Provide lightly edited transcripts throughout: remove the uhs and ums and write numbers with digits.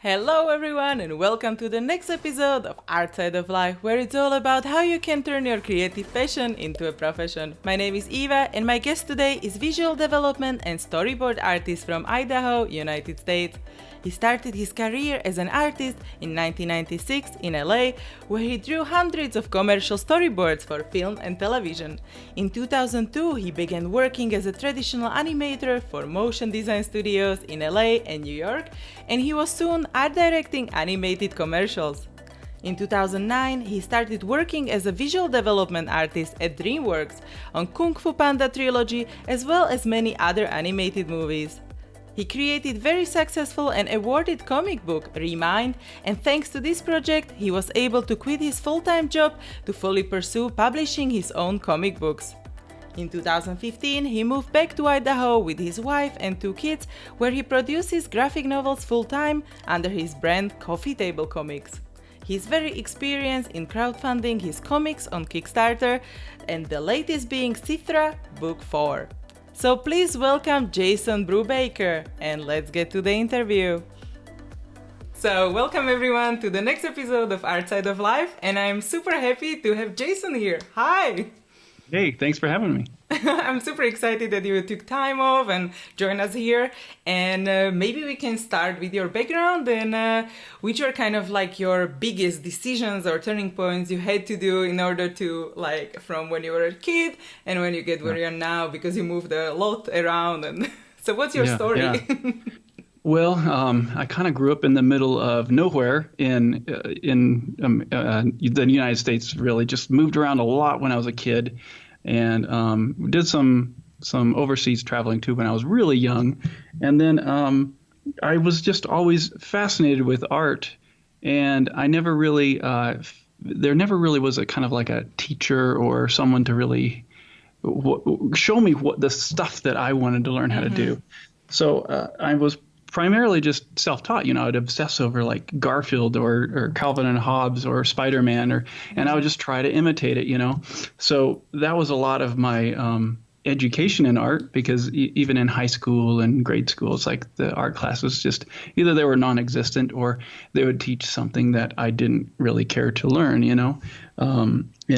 Hello everyone and welcome to the next episode of Art Side of Life, where it's all about how you can turn your creative passion into a profession. My name is Eva and my guest today is visual development and storyboard artist from Idaho, United States. He started his career as an artist in 1996 in LA, where he drew hundreds of commercial storyboards for film and television. In 2002, he began working as a traditional animator for motion design studios in LA and New York, and he was soon art directing animated commercials. In 2009, he started working as a visual development artist at DreamWorks on Kung Fu Panda trilogy as well as many other animated movies. He created very successful and awarded comic book Remind, and thanks to this project, he was able to quit his full-time job to fully pursue publishing his own comic books. In 2015, he moved back to Idaho with his wife and 2 kids, where he produces graphic novels full-time under his brand Coffee Table Comics. He is very experienced in crowdfunding his comics on Kickstarter, and the latest being Sithrah Book 4. So please welcome Jason Brubaker, and let's get to the interview. So welcome everyone to the next episode of Art Side of Life, and I'm super happy to have Jason here. Hi! Hey, thanks for having me. I'm super excited that you took time off and joined us here. And maybe we can start with your background and which are kind of like your biggest decisions or turning points you had to do in order to, like, from when you were a kid and when you get where you are now, because you moved a lot around. And so what's your story? Yeah. Well, I kind of grew up in the middle of nowhere in the United States. Really, just moved around a lot when I was a kid, and did some overseas traveling too when I was really young. And then I was just always fascinated with art, and I never really there never really was a kind of like a teacher or someone to really show me what the stuff that I wanted to learn how to do. So I was primarily just self-taught. I'd obsess over like Garfield or Calvin and Hobbes or Spider-Man, and I would just try to imitate it. So that was a lot of my education in art, because even in high school and grade school, it's like the art classes just either they were non-existent or they would teach something that I didn't really care to learn, in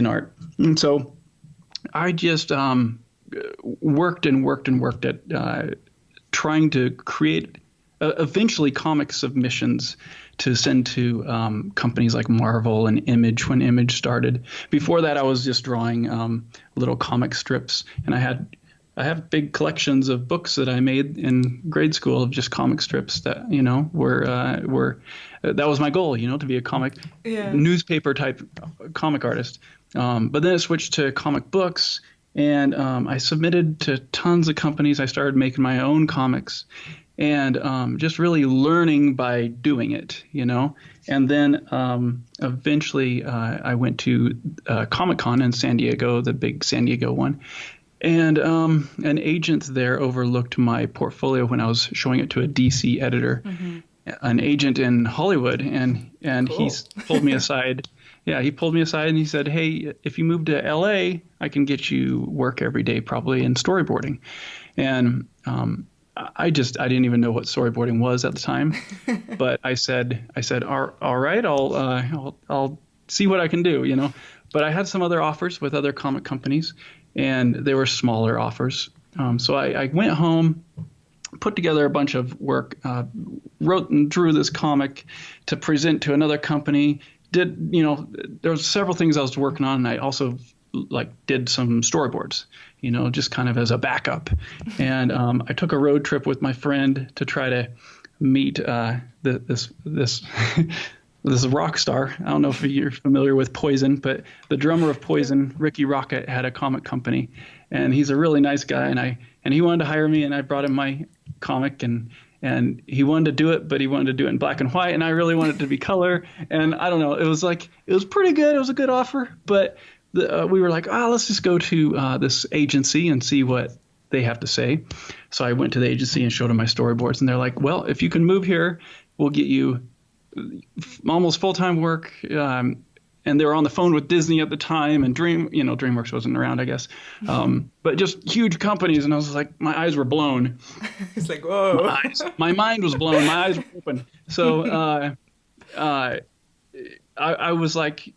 art. And so I just worked at trying to create eventually comic submissions to send to companies like Marvel and Image when Image started. Before that, I was just drawing little comic strips, and I have big collections of books that I made in grade school of just comic strips that were that was my goal, to be a comic newspaper type comic artist. But then it switched to comic books, and I submitted to tons of companies. I started making my own comics. And just really learning by doing it, And then eventually I went to Comic-Con in San Diego, the big San Diego one. And an agent there overlooked my portfolio when I was showing it to a DC editor, an agent in Hollywood. And cool. He pulled me aside. Yeah, he pulled me aside and he said, "Hey, if you move to LA, I can get you work every day, probably in storyboarding." And I didn't even know what storyboarding was at the time, but I said, all right, I'll see what I can do, But I had some other offers with other comic companies, and they were smaller offers. So I went home, put together a bunch of work, wrote and drew this comic to present to another company. There was several things I was working on, and I also did some storyboards, just kind of as a backup. And I took a road trip with my friend to try to meet this this rock star. I don't know if you're familiar with Poison, but the drummer of Poison, Ricky Rocket, had a comic company, and he's a really nice guy. And he wanted to hire me, and I brought him my comic, and he wanted to do it, but he wanted to do it in black and white, and I really wanted it to be color. And I don't know, it was pretty good. It was a good offer, but we were like, let's just go to this agency and see what they have to say. So I went to the agency and showed them my storyboards, and they're like, well, if you can move here, we'll get you almost full-time work, and they were on the phone with Disney at the time, and DreamWorks wasn't around, I guess. But just huge companies, and I was like, my eyes were blown. It's like, whoa. My mind was blown. My eyes were open. So I was like,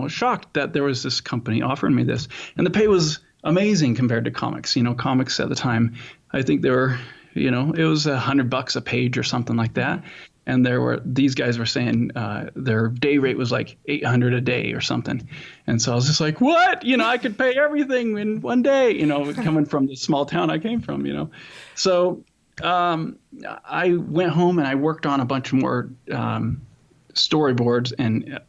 shocked that there was this company offering me this, and the pay was amazing compared to comics. Comics at the time, I think they were, it was $100 a page or something like that. And these guys were saying their day rate was like $800 a day or something. And so I was just like, what? I could pay everything in one day, coming from the small town I came from, So I went home and I worked on a bunch more storyboards and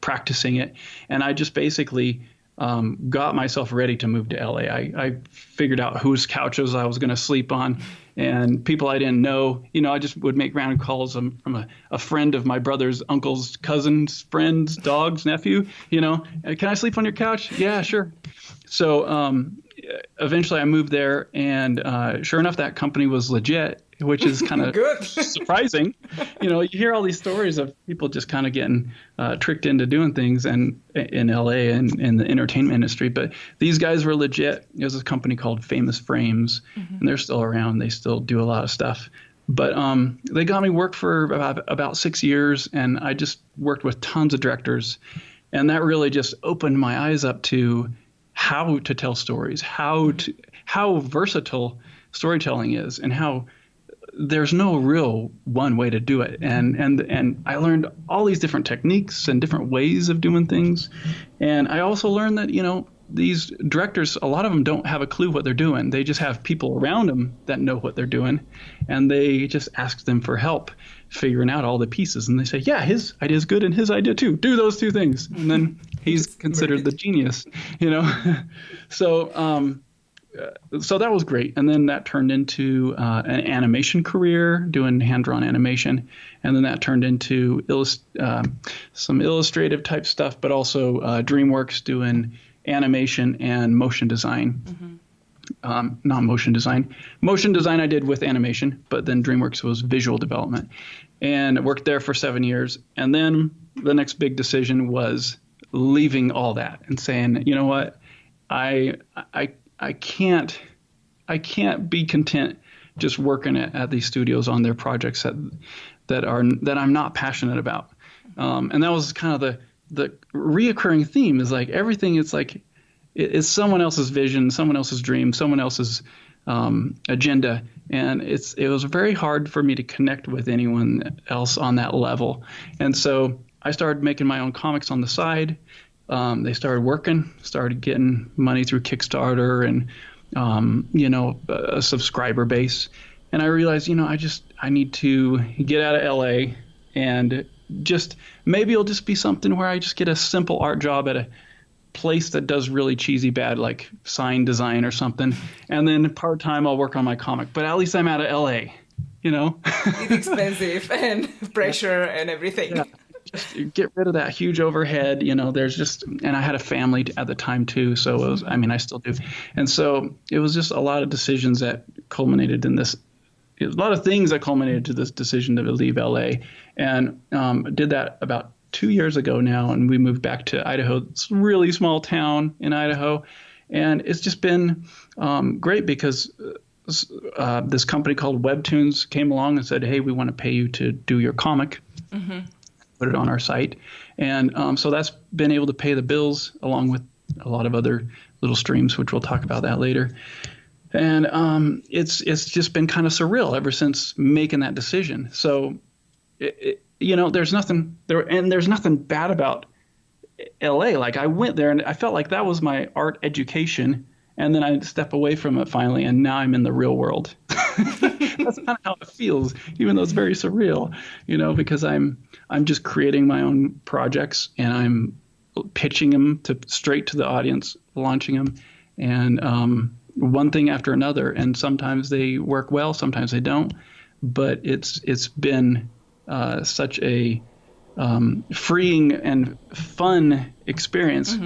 practicing it. And I just basically got myself ready to move to LA. I figured out whose couches I was going to sleep on, and people I didn't know. I just would make random calls from a friend of my brother's uncle's cousin's friend's dog's nephew. Can I sleep on your couch? Yeah, sure. So eventually I moved there, and sure enough, that company was legit, which is kind of surprising. You hear all these stories of people just kind of getting tricked into doing things and in LA and in the entertainment industry. But these guys were legit. There's a company called Famous Frames, and they're still around. They still do a lot of stuff. But they got me work for about 6 years, and I just worked with tons of directors. And that really just opened my eyes up to how to tell stories, how versatile storytelling is, and how there's no real one way to do it. And I learned all these different techniques and different ways of doing things. And I also learned that, these directors, a lot of them don't have a clue what they're doing. They just have people around them that know what they're doing. And they just ask them for help figuring out all the pieces. And they say, yeah, his idea is good and his idea too. Do those two things. And then he's considered the genius, So that was great. And then that turned into an animation career, doing hand-drawn animation. And then that turned into some illustrative type stuff, but also DreamWorks doing animation and motion design. Not motion design. Motion design I did with animation, but then DreamWorks was visual development. And I worked there for 7 years. And then the next big decision was leaving all that and saying, you know what, I can't be content just working at these studios on their projects that I'm not passionate about. And that was kind of the reoccurring theme is like everything. It's like it's someone else's vision, someone else's dream, someone else's agenda. And it was very hard for me to connect with anyone else on that level. And so I started making my own comics on the side. They started getting money through Kickstarter and, a subscriber base. And I realized, I need to get out of LA and maybe it'll just be something where I just get a simple art job at a place that does really cheesy bad, like sign design or something. And then part-time I'll work on my comic, but at least I'm out of LA, It's expensive and pressure and everything. Yeah. Just get rid of that huge overhead, and I had a family at the time too. So it was, I still do. And so it was just a lot of decisions that culminated in this, a lot of things that culminated to this decision to leave LA. And did that about 2 years ago now. And we moved back to Idaho. It's a really small town in Idaho. And it's just been great because this company called Webtoons came along and said, hey, we want to pay you to do your comic. Put it on our site. And so that's been able to pay the bills along with a lot of other little streams, which we'll talk about that later. And it's just been kind of surreal ever since making that decision. So, there's nothing bad about LA. Like I went there and I felt like that was my art education. And then I step away from it finally, and now I'm in the real world. That's kind of how it feels, even though it's very surreal, because I'm just creating my own projects and I'm pitching them straight to the audience, launching them, and one thing after another. And sometimes they work well, sometimes they don't. But it's been such a freeing and fun experience.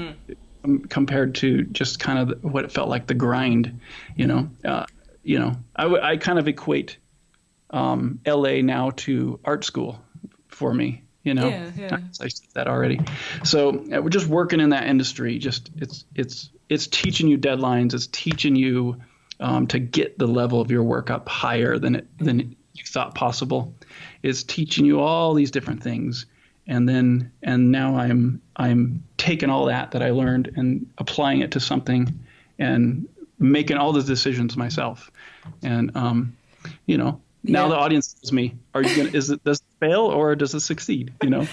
Compared to just kind of what it felt like the grind, I kind of equate LA now to art school for me, you know. Yeah, yeah. I said that already. So we're just working in that industry. Just it's teaching you deadlines. It's teaching you to get the level of your work up higher than you thought possible. It's teaching you all these different things. And now I'm taking all that I learned and applying it to something and making all the decisions myself. And now the audience tells me, does it fail or does it succeed? Yeah,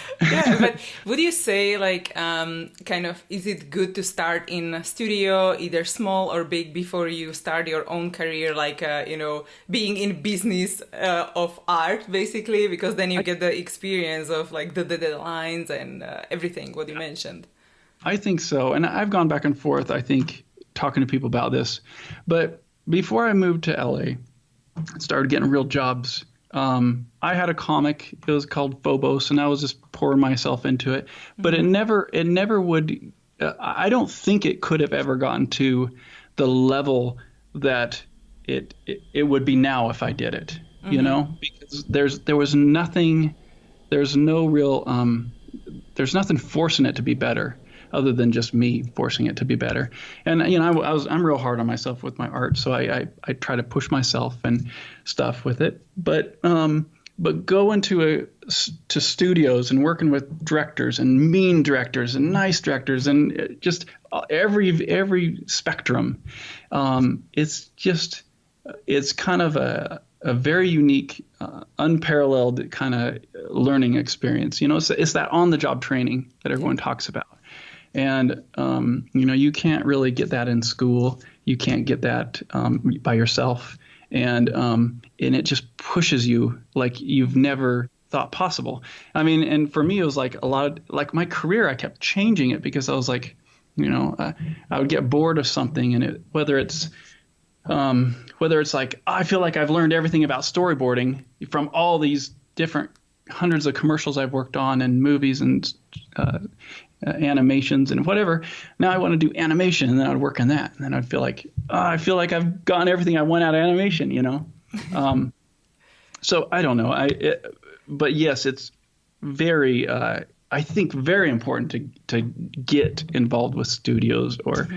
but would you say is it good to start in a studio, either small or big, before you start your own career, being in business of art, basically, because then you get the experience of the deadlines and everything, what you mentioned. I think so. And I've gone back and forth, I think, talking to people about this. But before I moved to LA, I started getting real jobs. I had a comic. It was called Phobos, and I was just pouring myself into it. But it never would. I don't think it could have ever gotten to the level that it would be now if I did it. Because there's nothing forcing it to be better, other than just me forcing it to be better. And I'm real hard on myself with my art, so I try to push myself and stuff with it. But going to studios and working with directors and mean directors and nice directors and just every spectrum, it's kind of a very unique, unparalleled kind of learning experience. It's that on-the-job training that everyone talks about. And, you can't really get that in school. You can't get that by yourself. And it just pushes you like you've never thought possible. I mean, and for me, it was like a lot of my career, I kept changing it because I was like, I would get bored of something, and whether it's like, I feel like I've learned everything about storyboarding from all these different hundreds of commercials I've worked on and movies and animations and whatever. Now I want to do animation, and then I'd work on that, and then I'd feel like I've gotten everything I want out of animation, So I don't know. But yes, it's very I think very important to get involved with studios or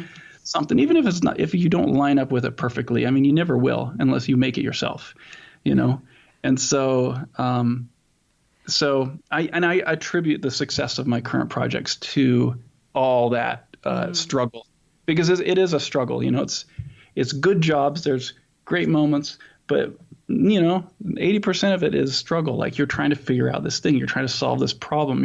something, even if you don't line up with it perfectly. I mean, you never will unless you make it yourself, And so I attribute the success of my current projects to all that struggle, because it is a struggle. It's good jobs. There's great moments, but 80% of it is struggle. Like, you're trying to figure out this thing. You're trying to solve this problem.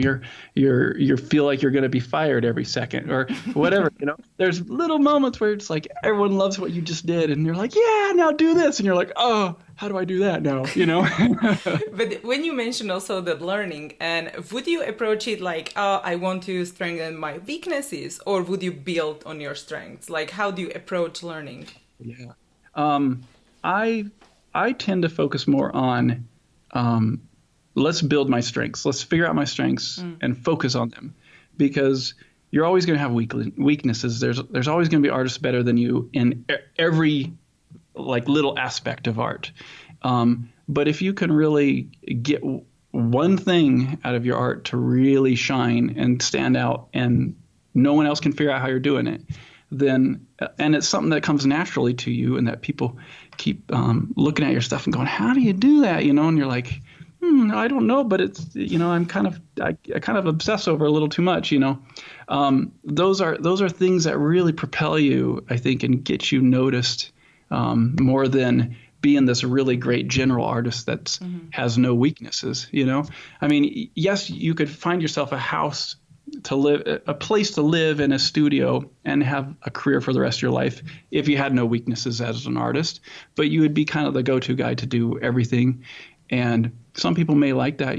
You feel like you're going to be fired every second or whatever. There's little moments where it's like everyone loves what you just did, and you're like, yeah, now do this, and you're like, oh, how do I do that now? But when you mentioned also the learning, and would you approach it like, oh, I want to strengthen my weaknesses, or would you build on your strengths? Like, how do you approach learning? Yeah. I tend to focus more on let's build my strengths. Let's figure out my strengths and focus on them, because you're always going to have weaknesses. There's always going to be artists better than you in every little aspect of art. But if you can really get one thing out of your art to really shine and stand out, and no one else can figure out how you're doing it, then, and it's something that comes naturally to you, and that people keep looking at your stuff and going, how do you do that? And you're like, I don't know, but it's, I kind of obsess over a little too much, those are things that really propel you, I think, and get you noticed more than being this really great general artist that has no weaknesses. I mean, yes, you could find yourself a place to live in a studio and have a career for the rest of your life if you had no weaknesses as an artist, but you would be kind of the go-to guy to do everything. And some people may like that,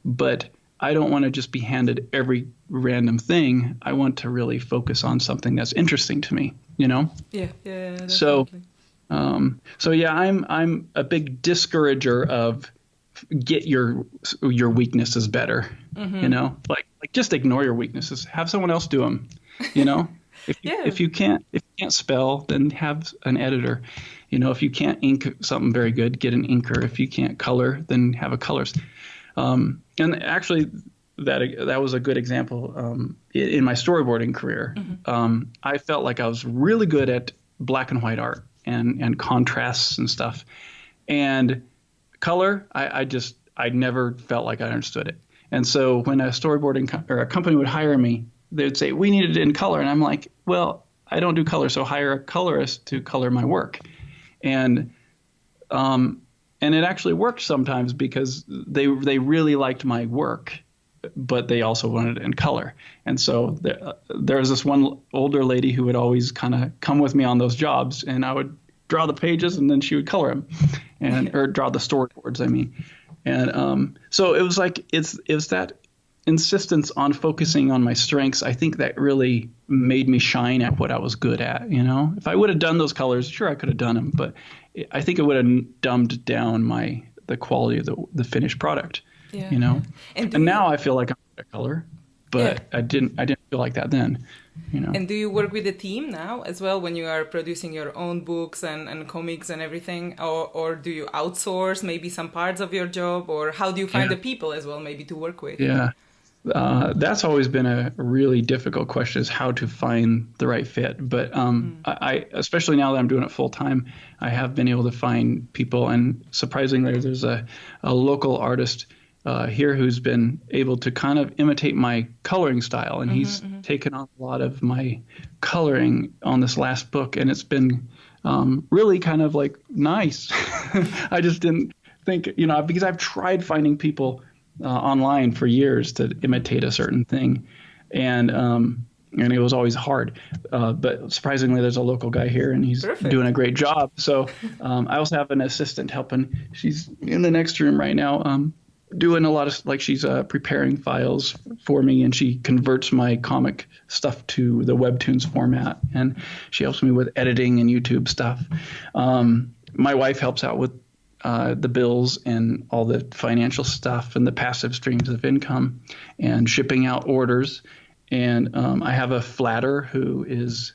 but I don't want to just be handed every random thing. I want to really focus on something that's interesting to me, Yeah, definitely. So yeah, I'm a big discourager of get your weaknesses better, like just ignore your weaknesses, have someone else do them, if you can't spell, then have an editor, if you can't ink something very good, get an inker. If you can't color, then have a colorist. And actually, that was a good example in my storyboarding career. I felt like I was really good at black and white art and contrasts and stuff. And color, I never felt like I understood it. And so when a storyboarding or a company would hire me, they'd say, we need it in color. And I'm like, well, I don't do color, so hire a colorist to color my work. And it actually worked sometimes because they really liked my work, but they also wanted it in color. And so there was this one older lady who would always kind of come with me on those jobs, and I would draw the pages and then she would color them, or draw the storyboards, I mean. And so it was like it was that insistence on focusing on my strengths. I think that really made me shine at what I was good at. If I would have done those colors, sure, I could have done them, but I think it would have dumbed down the quality of the finished product. And now I feel like I'm good at color, but I didn't feel like that then. And do you work with a team now as well when you are producing your own books and comics and everything, or do you outsource maybe some parts of your job, or how do you find the people as well maybe to work with? That's always been a really difficult question, is how to find the right fit. But I especially now that I'm doing it full time, I have been able to find people. And surprisingly, there's a local artist here who's been able to kind of imitate my coloring style. And he's taken on a lot of my coloring on this last book. And it's been really kind of like nice. I just didn't think, because I've tried finding people online for years to imitate a certain thing, and it was always hard. But surprisingly, there's a local guy here, and he's doing a great job. So I also have an assistant helping. She's in the next room right now, doing a lot of she's preparing files for me, and she converts my comic stuff to the Webtoons format, and she helps me with editing and YouTube stuff. My wife helps out with the bills and all the financial stuff and the passive streams of income and shipping out orders. And I have a flatter who is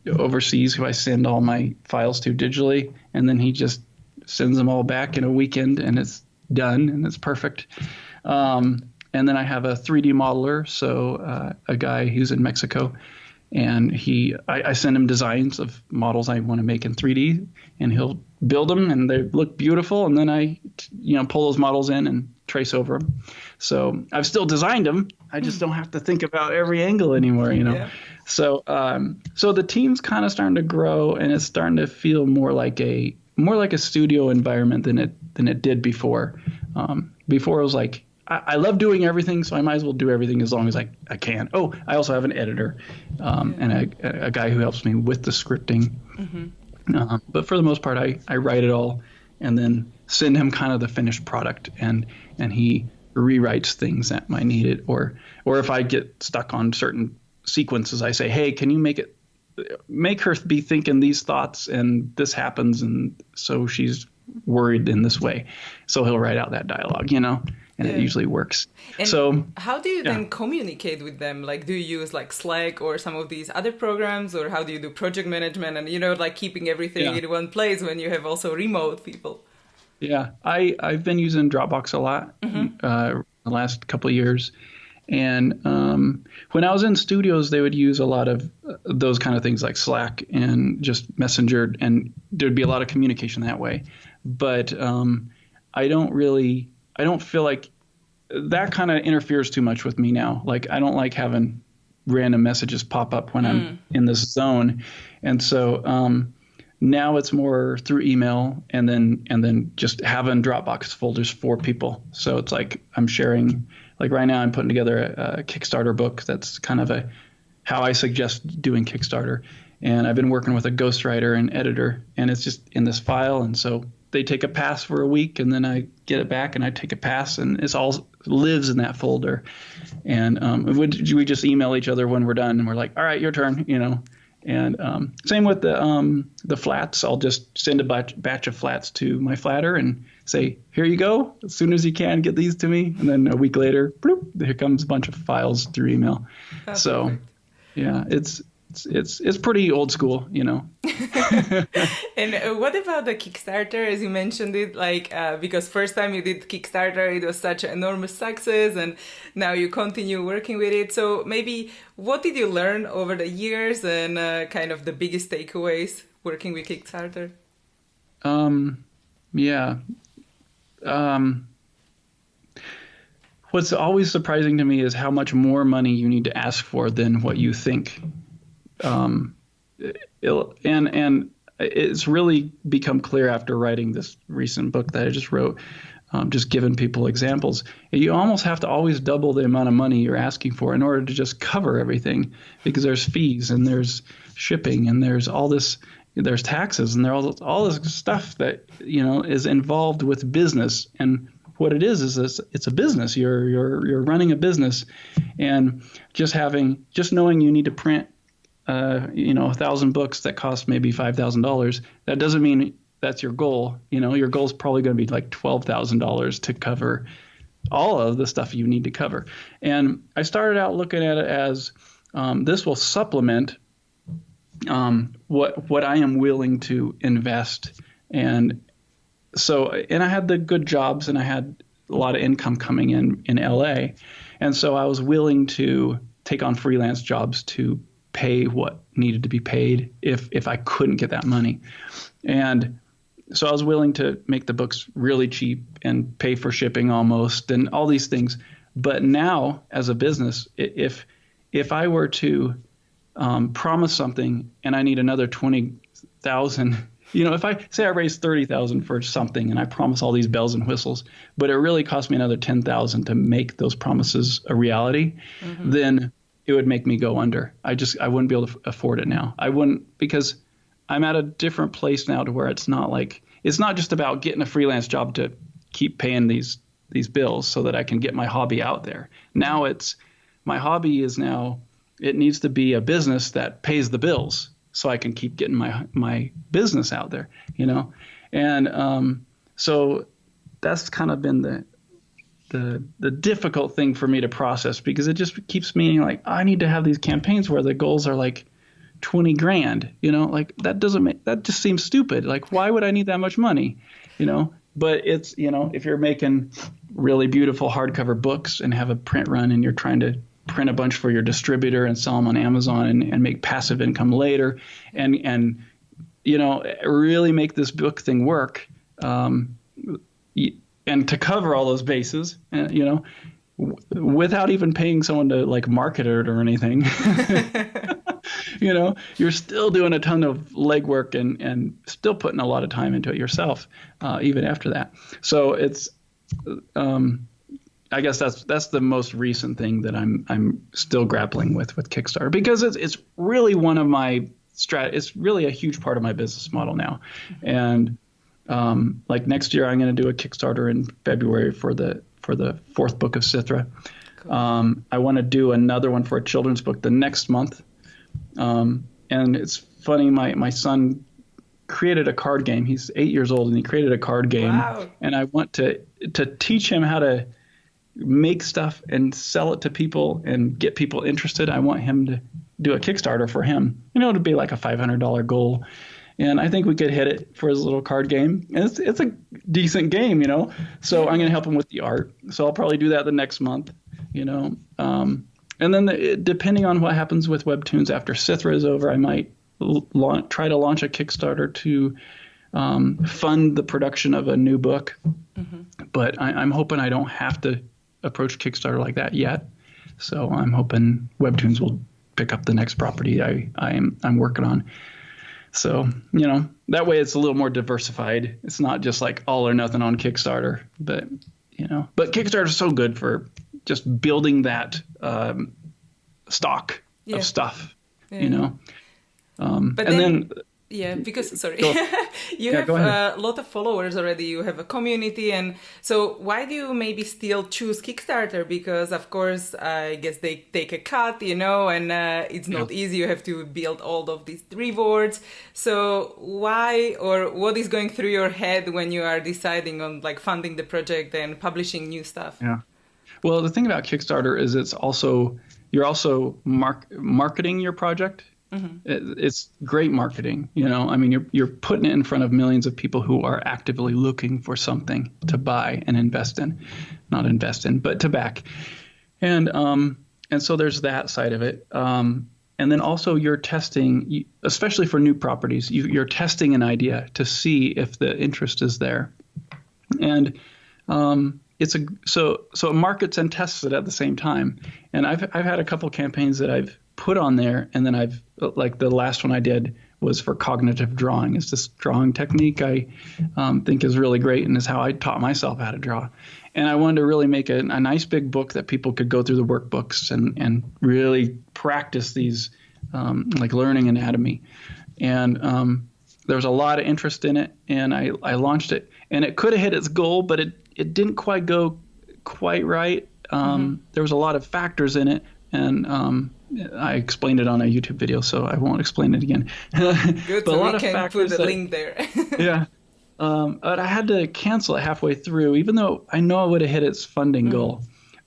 overseas, who I send all my files to digitally, and then he just sends them all back in a weekend, and it's done, and it's perfect. And then I have a 3D modeler, so a guy who's in Mexico, and I send him designs of models I want to make in 3D, and he'll build them, and they look beautiful, and then I pull those models in and trace over them. So I've still designed them. I just don't have to think about every angle anymore, So the team's kind of starting to grow, and it's starting to feel more like a studio environment than it did before. Before it was like, I love doing everything, so I might as well do everything as long as I can. Oh, I also have an editor and a guy who helps me with the scripting. But for the most part, I write it all and then send him kind of the finished product, and he rewrites things that might need it. Or if I get stuck on certain sequences, I say, hey, can you make her be thinking these thoughts, and this happens, and so she's worried in this way. So he'll write out that dialogue, and it usually works. And so how do you then communicate with them? Like, do you use like Slack or some of these other programs, or how do you do project management and, like keeping everything in one place when you have also remote people? Yeah, I've been using Dropbox a lot the last couple of years. And when I was in studios, they would use a lot of those kind of things like Slack and just Messenger, and there'd be a lot of communication that way. But I don't feel like that kind of interferes too much with me now. Like, I don't like having random messages pop up when I'm in this zone. And so now it's more through email, and then just having Dropbox folders for people. So it's like I'm sharing. Like right now, I'm putting together a Kickstarter book. That's kind of how I suggest doing Kickstarter. And I've been working with a ghostwriter and editor, and it's just in this file. And so they take a pass for a week, and then I get it back, and I take a pass, and it's all lives in that folder. And we just email each other when we're done, and we're like, all right, your turn, And same with the flats. I'll just send a batch of flats to my flatter and say, here you go. As soon as you can, get these to me. And then a week later, bloop, here comes a bunch of files through email. That's perfect. Yeah, it's pretty old school, you know. And what about the Kickstarter, as you mentioned it, because first time you did Kickstarter, it was such an enormous success, and now you continue working with it. So maybe what did you learn over the years, and kind of the biggest takeaways working with Kickstarter? Yeah. What's always surprising to me is how much more money you need to ask for than what you think. And it's really become clear after writing this recent book that I just wrote, just giving people examples. You almost have to always double the amount of money you're asking for in order to just cover everything, because there's fees and there's shipping and there's all this, there's taxes and there's all this stuff that, you know, is involved with business. And what it is it's a business. You're running a business, and just knowing you need to print 1,000 books that cost maybe $5,000. That doesn't mean that's your goal. You know, your goal is probably going to be like $12,000 to cover all of the stuff you need to cover. And I started out looking at it as this will supplement what I am willing to invest. And I had the good jobs and I had a lot of income coming in LA. And so I was willing to take on freelance jobs to pay what needed to be paid if I couldn't get that money. And so I was willing to make the books really cheap and pay for shipping almost and all these things. But now as a business, if I were to promise something and I need another 20,000, you know, if I say I raise 30,000 for something and I promise all these bells and whistles, but it really cost me another 10,000 to make those promises a reality, then it would make me go under. I wouldn't be able to afford it now. I wouldn't, because I'm at a different place now to where it's not just about getting a freelance job to keep paying these bills so that I can get my hobby out there. Now my hobby is now, it needs to be a business that pays the bills so I can keep getting my business out there, you know? And so that's kind of been the difficult thing for me to process, because it just keeps meaning like I need to have these campaigns where the goals are like 20 grand, you know, like that just seems stupid. Like, why would I need that much money, you know? But it's, you know, if you're making really beautiful hardcover books and have a print run and you're trying to print a bunch for your distributor and sell them on Amazon and make passive income later and you know, really make this book thing work, and to cover all those bases, you know, without even paying someone to like market it or anything, you know, you're still doing a ton of legwork and still putting a lot of time into it yourself, even after that. So it's, I guess that's the most recent thing that I'm still grappling with Kickstarter, because it's really one of my it's really a huge part of my business model now. And like next year, I'm going to do a Kickstarter in February for the fourth book of Sithrah. Cool. I want to do another one for a children's book the next month. And it's funny, my son created a card game. He's 8 years old and he created a card game. Wow. And I want to teach him how to make stuff and sell it to people and get people interested. I want him to do a Kickstarter for him. You know, it'd be like a $500 goal. And I think we could hit it for his little card game. And it's a decent game, you know. So I'm going to help him with the art. So I'll probably do that the next month, you know. And then depending on what happens with Webtoons after Sithrah is over, I might try to launch a Kickstarter to fund the production of a new book. Mm-hmm. But I'm hoping I don't have to approach Kickstarter like that yet. So I'm hoping Webtoons will pick up the next property I'm working on. So, you know, that way it's a little more diversified. It's not just like all or nothing on Kickstarter, but, you know, but Kickstarter is so good for just building that stock of stuff, you know. But then because sorry, you have a lot of followers already. You have a community, and so why do you maybe still choose Kickstarter? Because of course, I guess they take a cut, you know, and it's not easy. You have to build all of these rewards. So why, or what is going through your head when you are deciding on like funding the project and publishing new stuff? Yeah. Well, the thing about Kickstarter is you're also marketing your project. It's great marketing. I mean, you're putting it in front of millions of people who are actively looking for something to buy and invest in, not invest in, but to back. And so there's that side of it. And then also you're testing, especially for new properties, you're testing an idea to see if the interest is there. And so it markets and tests it at the same time. And I've had a couple campaigns that I've put on there, and then like the last one I did was for cognitive drawing. It's this drawing technique I think is really great, and is how I taught myself how to draw. And I wanted to really make a nice big book that people could go through the workbooks and really practice these, like learning anatomy. And there was a lot of interest in it, and I launched it. And it could have hit its goal, but it didn't quite go quite right. There was a lot of factors in it, and I explained it on a YouTube video, so I won't explain it again. Good, so we can put the link there. Yeah. But I had to cancel it halfway through, even though I know I would have hit its funding goal.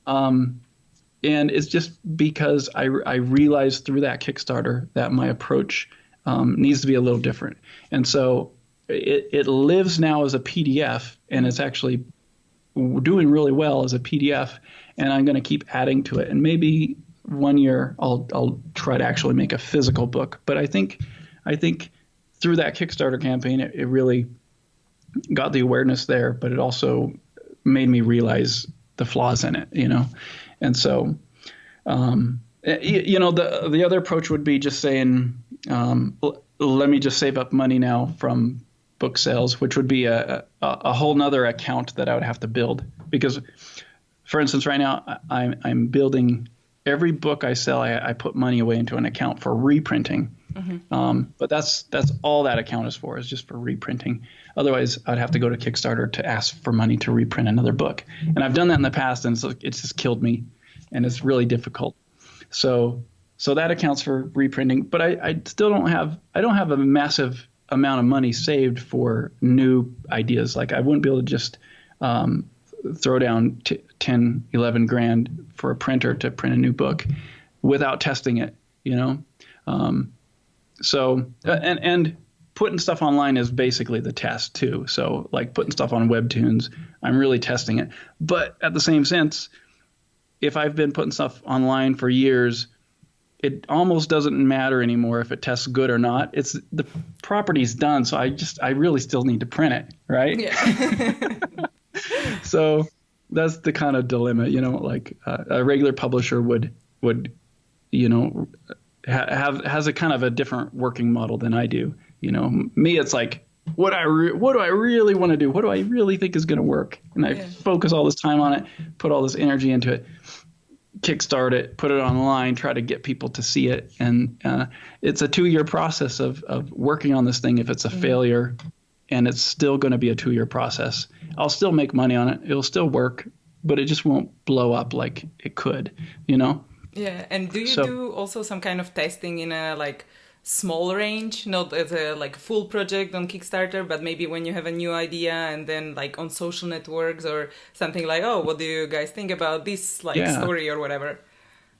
And it's just because I realized through that Kickstarter that my approach needs to be a little different. And so it lives now as a PDF, and it's actually doing really well as a PDF. And I'm going to keep adding to it. And maybe 1 year I'll try to actually make a physical book. But I think through that Kickstarter campaign, it really got the awareness there, but it also made me realize the flaws in it, And so, the other approach would be just saying, let me just save up money now from book sales, which would be a whole nother account that I would have to build. Because, for instance, right now I'm building every book I sell. I put money away into an account for reprinting. But that's all that account is for, is just for reprinting. Otherwise, I'd have to go to Kickstarter to ask for money to reprint another book. And I've done that in the past, and it's just killed me, and it's really difficult. So that accounts for reprinting. But I still don't have a massive amount of money saved for new ideas. Like I wouldn't be able to just throw down 10, 11 grand for a printer to print a new book without testing it, So, and putting stuff online is basically the test too. So like putting stuff on Webtoons, I'm really testing it. But at the same sense, if I've been putting stuff online for years, it almost doesn't matter anymore if it tests good or not. It's the property's done. So I really still need to print it. Right. Yeah. So that's the kind of dilemma, like a regular publisher would, has a kind of a different working model than I do. Me, it's like, what do I really want to do? What do I really think is going to work? And I focus all this time on it, put all this energy into it, kickstart it, put it online, try to get people to see it. And it's a 2-year process of working on this thing. If it's a failure, and it's still going to be a 2-year process, I'll still make money on it. It'll still work, but it just won't blow up like it could, Yeah, and do you do also some kind of testing in a small range, not as a full project on Kickstarter, but maybe when you have a new idea and then on social networks or something like, oh, what do you guys think about this story or whatever?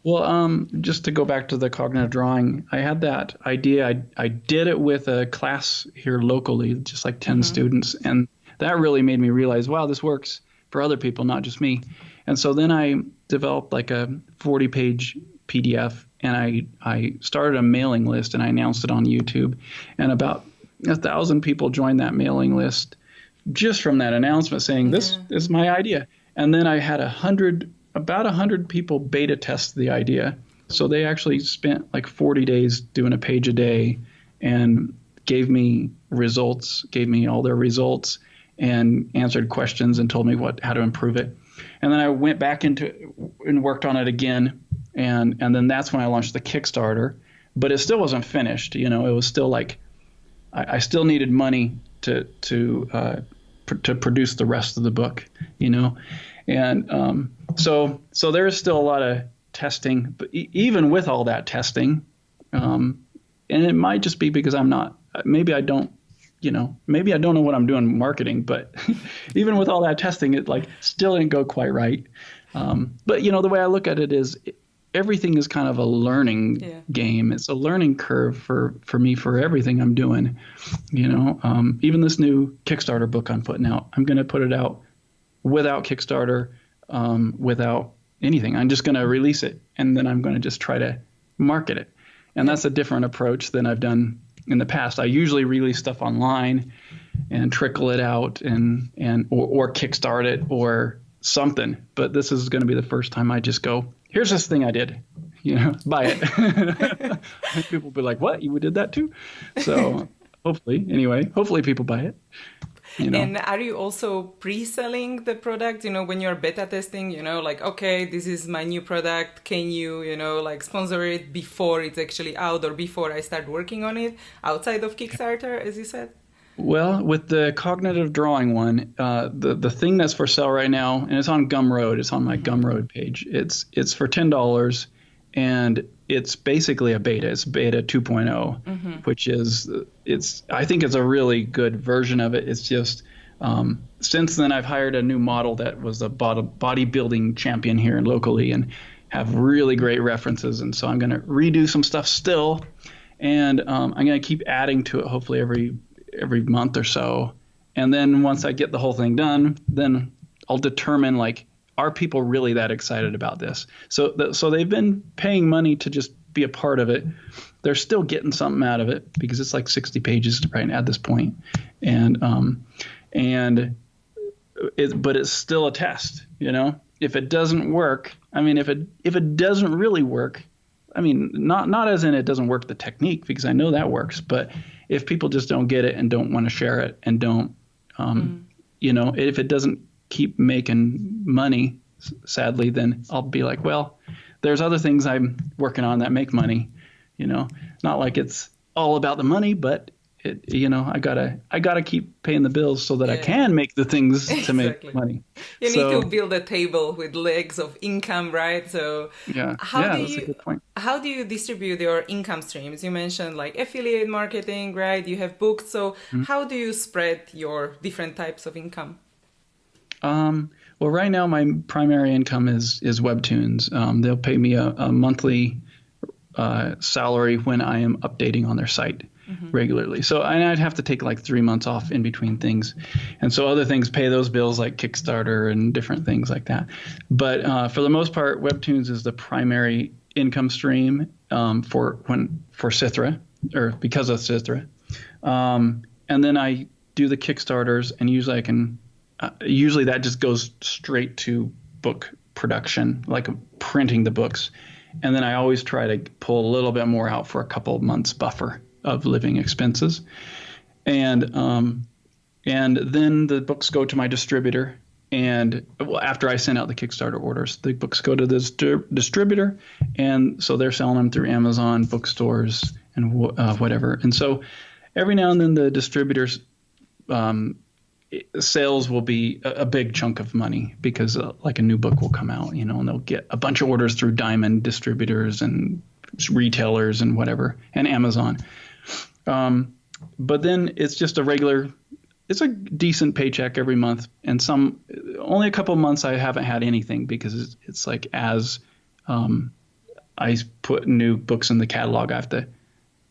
Well, just to go back to the cognitive drawing, I had that idea. I did it with a class here locally, just 10 students, and that really made me realize, wow, this works for other people, not just me. And so then I developed a 40-page PDF, and I started a mailing list, and I announced it on YouTube. And about 1,000 people joined that mailing list just from that announcement saying, this is my idea. And then I had about 100 people beta test the idea. So they actually spent 40 days doing a page a day and gave me all their results, and answered questions and told me how to improve it. And then I went back into it and worked on it again. And then that's when I launched the Kickstarter, but it still wasn't finished. It was still I still needed money to produce the rest of the book, And so there is still a lot of testing, but even with all that testing, and it might just be because maybe I don't know what I'm doing marketing, but even with all that testing, it still didn't go quite right. But the way I look at it is, everything is kind of a learning game. It's a learning curve for me for everything I'm doing. Even this new Kickstarter book I'm putting out, I'm going to put it out without Kickstarter, without anything. I'm just going to release it, and then I'm going to just try to market it. And that's a different approach than I've done in the past. I usually release stuff online and trickle it out or kickstart it or something. But this is going to be the first time I just go, here's this thing I did, buy it. People will be like, what? You did that too? So hopefully people buy it. And are you also pre-selling the product, when you're beta testing, like, okay, this is my new product. Can you, like sponsor it before it's actually out or before I start working on it outside of Kickstarter, as you said? Well, with the cognitive drawing one, the thing that's for sale right now, and it's on Gumroad, it's on my Gumroad page. It's for $10, and it's basically a beta. It's beta 2.0, which is I think it's a really good version of it. It's just since then I've hired a new model that was a bodybuilding champion here locally and have really great references, and so I'm going to redo some stuff still, and I'm going to keep adding to it hopefully every month or so. And then once I get the whole thing done, then I'll determine, like, are people really that excited about this? So they've been paying money to just be a part of it. They're still getting something out of it because it's like 60 pages right at this point. But it's still a test, If it doesn't work, if it doesn't really work, not as in it doesn't work the technique, because I know that works, but if people just don't get it and don't want to share it and don't, if it doesn't keep making money, sadly, then I'll be like, well, there's other things I'm working on that make money, not like it's all about the money, but I gotta keep paying the bills so that I can make the things to make money. You need to build a table with legs of income, right? So that's a good point. How do you distribute your income streams? You mentioned like affiliate marketing, right? You have books. So how do you spread your different types of income? Well, right now my primary income is Webtoons. They'll pay me a monthly salary when I am updating on their site regularly. So I'd have to take like 3 months off in between things. And so other things pay those bills, like Kickstarter and different things like that. But for the most part, Webtoons is the primary income stream for Sithrah, or because of Sithrah. And then I do the Kickstarters, and usually that just goes straight to book production, like printing the books. And then I always try to pull a little bit more out for a couple of months buffer of living expenses. And then the books go to my distributor. And after I send out the Kickstarter orders, the books go to this distributor. And so they're selling them through Amazon, bookstores, and whatever. And so every now and then the distributors sales will be a big chunk of money, because like a new book will come out, and they'll get a bunch of orders through Diamond distributors and retailers and whatever, and Amazon. But then it's just it's a decent paycheck every month. And only a couple of months I haven't had anything, because it's like as I put new books in the catalog, I have to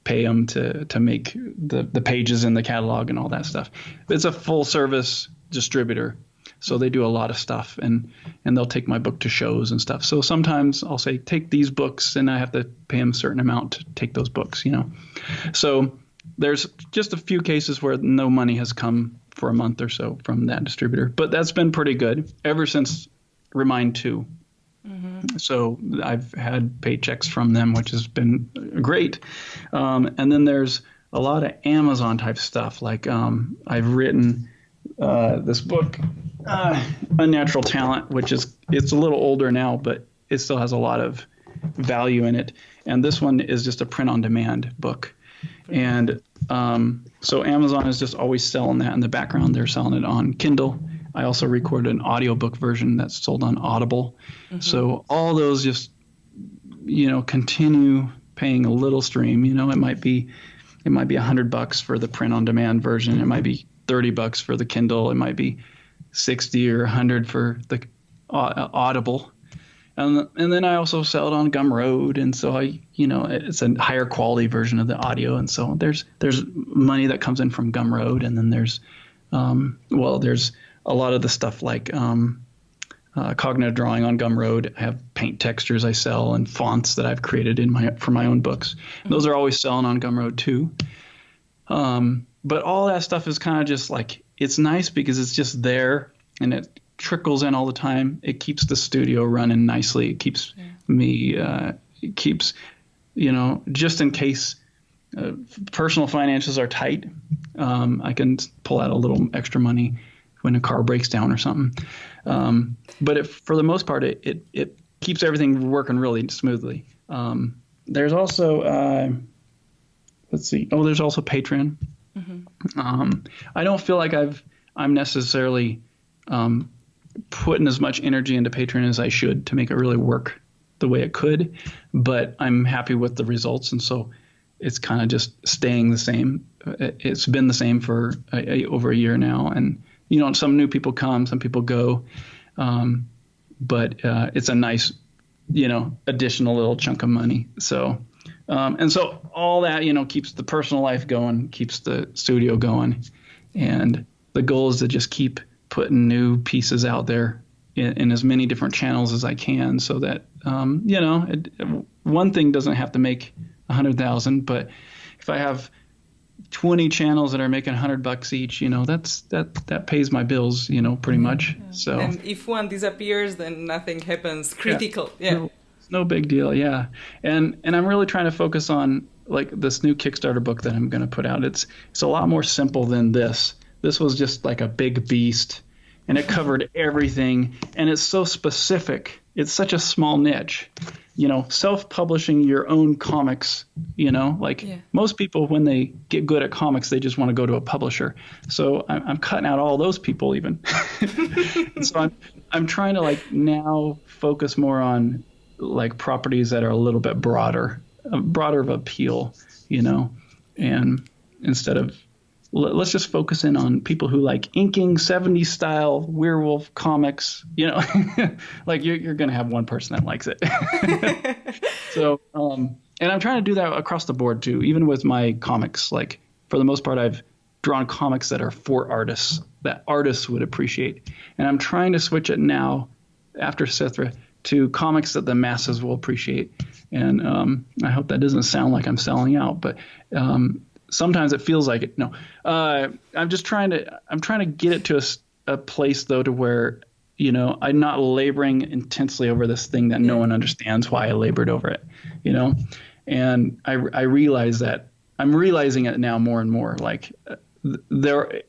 pay them to make the pages in the catalog and all that stuff. It's a full service distributor, so they do a lot of stuff, and they'll take my book to shows and stuff. So sometimes I'll say, take these books, and I have to pay them a certain amount to take those books, So there's just a few cases where no money has come for a month or so from that distributor, but that's been pretty good ever since Remind 2. So I've had paychecks from them, which has been great. And then there's a lot of Amazon type stuff. Like I've written this book, Unnatural Talent, it's a little older now, but it still has a lot of value in it. And this one is just a print on demand book. And so Amazon is just always selling that in the background. They're selling it on Kindle. I also recorded an audiobook version that's sold on Audible. So all those just, continue paying a little stream. It might be $100 for the print on demand version. It might be $30 for the Kindle. It might be 60 or 100 for the Audible. And then I also sell it on Gumroad, and so it's a higher quality version of the audio, and so there's money that comes in from Gumroad, and then there's there's a lot of the stuff like cognitive drawing on Gumroad. I have paint textures I sell and fonts that I've created for my own books. Mm-hmm. Those are always selling on Gumroad too. But all that stuff is kind of just like, it's nice because it's just there and it trickles in all the time. It keeps the studio running nicely. It keeps me, just in case personal finances are tight, I can pull out a little extra money when a car breaks down or something. But for the most part, it keeps everything working really smoothly. There's also, there's also Patreon. Mm-hmm. I don't feel like I'm necessarily putting as much energy into Patreon as I should to make it really work the way it could, but I'm happy with the results, and so it's kind of just staying the same. It's been the same for over a year now, and some new people come, some people go, but it's a nice, additional little chunk of money. So. And so all that, keeps the personal life going, keeps the studio going. And the goal is to just keep putting new pieces out there in as many different channels as I can, so that, one thing doesn't have to make 100,000, but if I have 20 channels that are making $100 each, that pays my bills, pretty much. Yeah. So, and if one disappears, then nothing happens critical. Yeah. No big deal, yeah. And I'm really trying to focus on like this new Kickstarter book that I'm going to put out. It's a lot more simple than this. This was just like a big beast, and it covered everything, and it's so specific. It's such a small niche. Self-publishing your own comics, most people, when they get good at comics, they just want to go to a publisher. So I'm cutting out all those people even. And so I'm trying to now focus more on properties that are a little bit broader of appeal, and instead of, let's just focus in on people who like inking 70s style werewolf comics, you're going to have one person that likes it. So, and I'm trying to do that across the board too, even with my comics. Like, for the most part, I've drawn comics that are for artists, that artists would appreciate. And I'm trying to switch it now after Sithrah to comics that the masses will appreciate. And I hope that doesn't sound like I'm selling out, but sometimes it feels like it. No, I'm trying to get it to a place though, to where, I'm not laboring intensely over this thing that no one understands why I labored over it, and I realize that I'm realizing it now more and more. Like there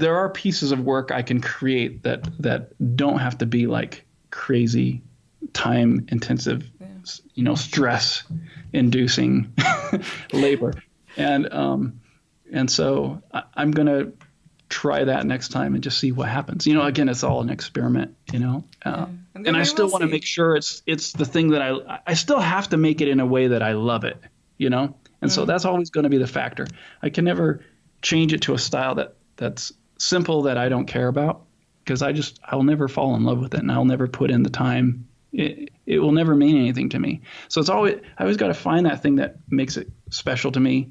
are pieces of work I can create that don't have to be like crazy time intensive, stress inducing labor. And so I'm going to try that next time and just see what happens. Again, it's all an experiment, and I still want to make sure it's the thing that I still have to make it in a way that I love it, and so that's always going to be the factor. I can never change it to a style that's simple that I don't care about, because I'll never fall in love with it, and I'll never put in the time. It will never mean anything to me. So I always got to find that thing that makes it special to me,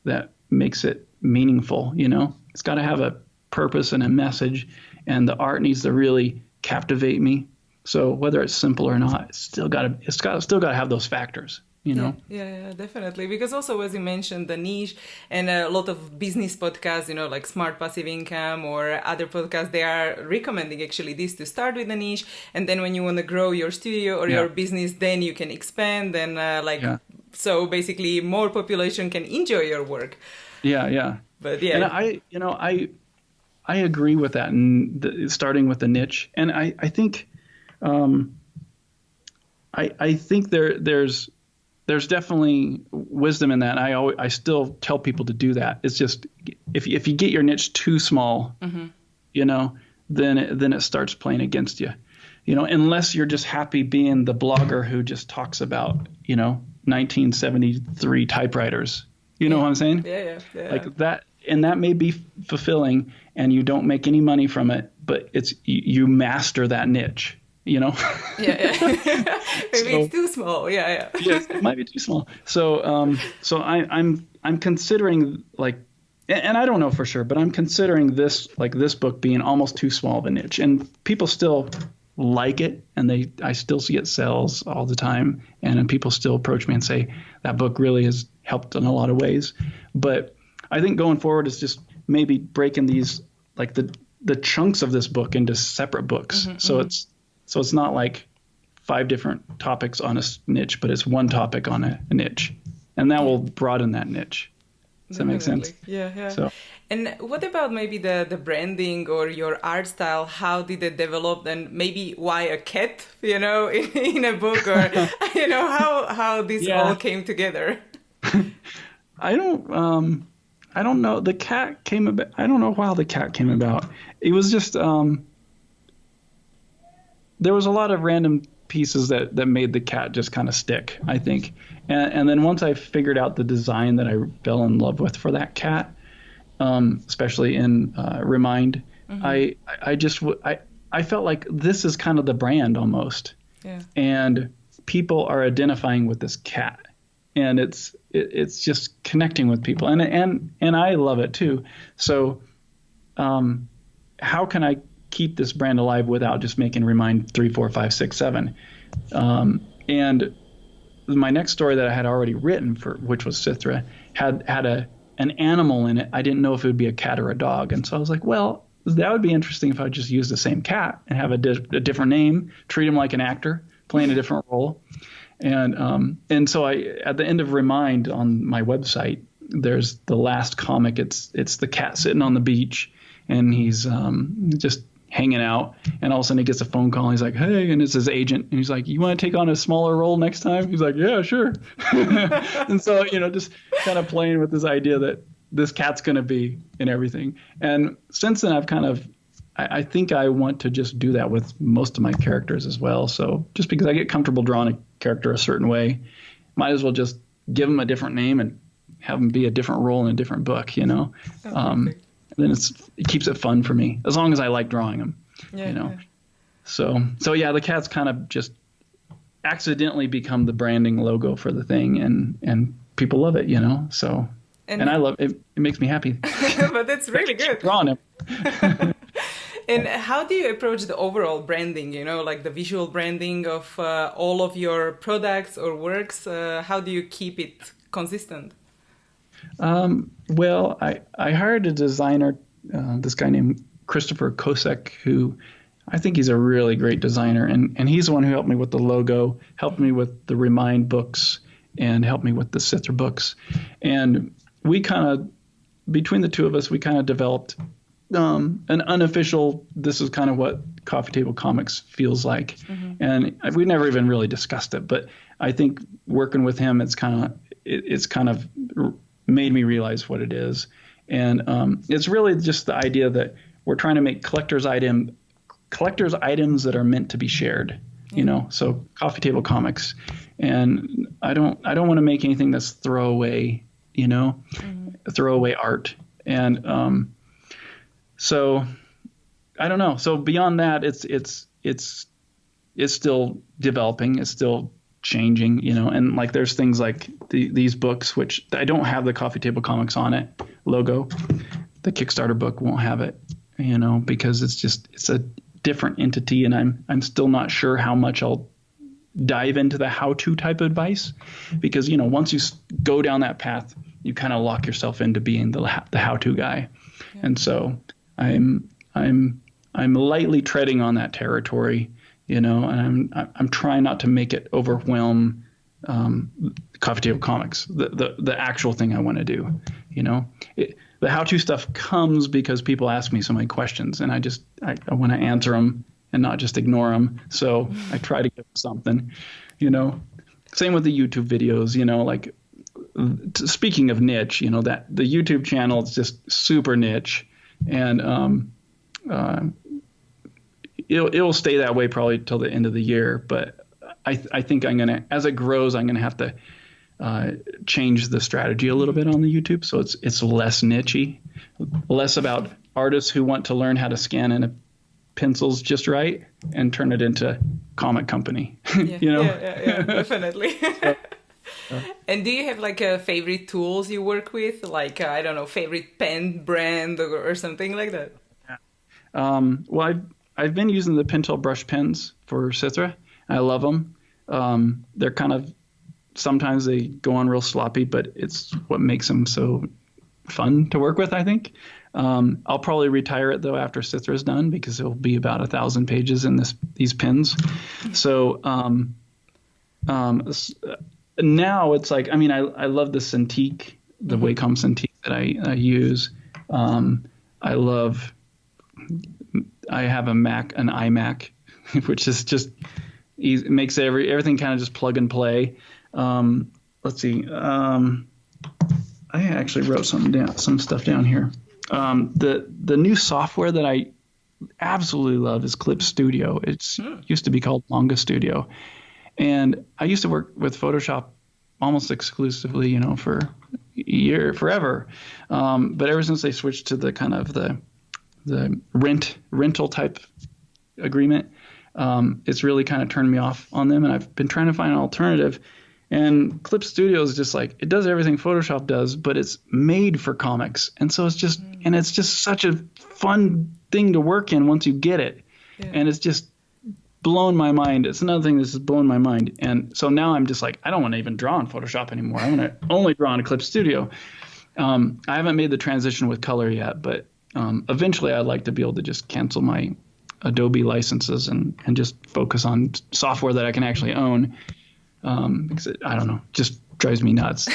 that makes it meaningful. It's got to have a purpose and a message, and the art needs to really captivate me. So whether it's simple or not, it's still got to have those factors. Yeah, definitely. Because also, as you mentioned, the niche, and a lot of business podcasts, like Smart Passive Income or other podcasts, they are recommending actually this, to start with the niche, and then when you want to grow your studio or your business, then you can expand, and so basically more population can enjoy your work. Yeah. But and I agree with that, and starting with the niche, and I think I think there's definitely wisdom in that. And I still tell people to do that. It's just, if you get your niche too small, then it starts playing against you. Unless you're just happy being the blogger who just talks about 1973 typewriters. You know what I'm saying? Yeah. Like that, and that may be fulfilling, and you don't make any money from it, but you master that niche. you know. Yeah, yeah. Maybe So, it's too small. Yeah, yeah. yes, it might be too small. So I'm considering like, and I don't know for sure, but I'm considering this book being almost too small of a niche, and people still like it, and I still see it sells all the time, and then people still approach me and say that book really has helped in a lot of ways. But I think going forward is just maybe breaking these like the chunks of this book into separate books. So it's not like 5 different topics on a niche, but it's one topic on a niche, and that will broaden that niche. Does that make sense? Yeah, yeah. So, and what about maybe the branding or your art style? How did it develop? And maybe why a cat, in a book, or how this all came together? I don't know. The cat came about. I don't know how the cat came about. It was just there was a lot of random pieces that made the cat just kind of stick, I think. And then once I figured out the design that I fell in love with for that cat, especially in Remind, I felt like this is kind of the brand almost. Yeah. And people are identifying with this cat, and it's just connecting with people, and I love it too. So how can I keep this brand alive without just making Remind 3, 4, 5, 6, 7? And my next story that I had already written which was Sithrah, had an animal in it. I didn't know if it would be a cat or a dog, and so I was like, well, that would be interesting if I just use the same cat and have a different name, treat him like an actor playing a different role. And so at the end of Remind on my website, there's the last comic. It's the cat sitting on the beach, and he's just hanging out, and all of a sudden he gets a phone call, and he's like, hey, and it's his agent, and he's like, you want to take on a smaller role next time? He's like, yeah, sure. And so, just kind of playing with this idea that this cat's going to be in everything. And since then I think I want to just do that with most of my characters as well. So just because I get comfortable drawing a character a certain way, might as well just give them a different name and have them be a different role in a different book, then it keeps it fun for me, as long as I like drawing them, Yeah. So yeah, the cat's kind of just accidentally become the branding logo for the thing, and people love it, So and I love it. It makes me happy. But that's really good. Drawing him. And how do you approach the overall branding? Like the visual branding of all of your products or works. How do you keep it consistent? Well, I hired a designer, this guy named Christopher Kosek, who I think he's a really great designer. And he's the one who helped me with the logo, helped me with the Remind books, and helped me with the Sithrah books. And we kind of, between the two of us, we kind of developed an unofficial, this is kind of what Coffee Table Comics feels like. And we never even really discussed it. But I think working with him, it's kind of made me realize what it is. And it's really just the idea that we're trying to make collector's items that are meant to be shared, so Coffee Table Comics. And I don't want to make anything that's throwaway, throwaway art. And so I don't know. So beyond that, it's still developing. It's still changing, and like there's things like these books, which I don't have the Coffee Table Comics on it logo. The Kickstarter book won't have it, because it's a different entity, and I'm still not sure how much I'll dive into the how-to type of advice, because once you go down that path, you kind of lock yourself into being the how-to guy. Yeah. And so I'm lightly treading on that territory, and I'm trying not to make it overwhelm Coffee Table Comics, the actual thing I want to do. The how-to stuff comes because people ask me so many questions, and I want to answer them and not just ignore them. So I try to give them something, Same with the YouTube videos, like speaking of niche, that the YouTube channel is just super niche, and it'll stay that way probably till the end of the year. But I think as it grows, I'm gonna have to change the strategy a little bit on the YouTube, so it's less nichey, less about artists who want to learn how to scan in a pencils just right and turn it into comic company. Yeah, yeah, definitely. And do you have like favorite tools you work with? Like, I don't know, favorite pen brand or something like that? Well, I've been using the Pentel brush pens for Sithrah. I love them. They're kind of, sometimes they go on real sloppy, but it's what makes them so fun to work with, I think. I'll probably retire it though after Sithrah's done, because it'll be about 1,000 pages in these pens. So now it's like, I mean, I love the Cintiq, the Wacom Cintiq that I use. I have an iMac, which is just easy, makes everything kind of just plug and play. Let's see. I actually wrote some stuff down here. The new software that I absolutely love is Clip Studio. It's used to be called Manga Studio, and I used to work with Photoshop almost exclusively, for forever. But ever since they switched to the kind of the rental type agreement, it's really kind of turned me off on them, and I've been trying to find an alternative. And Clip Studio is just like, it does everything Photoshop does, but it's made for comics. And so it's just, and it's just such a fun thing to work in once you get it. Yeah. And it's just blown my mind. It's another thing that's just blown my mind. And so now I'm just like, I don't want to even draw in Photoshop anymore. I want to only draw in Clip Studio. I haven't made the transition with color yet, but eventually I'd like to be able to just cancel my Adobe licenses and just focus on software that I can actually own. Because I don't know, just drives me nuts.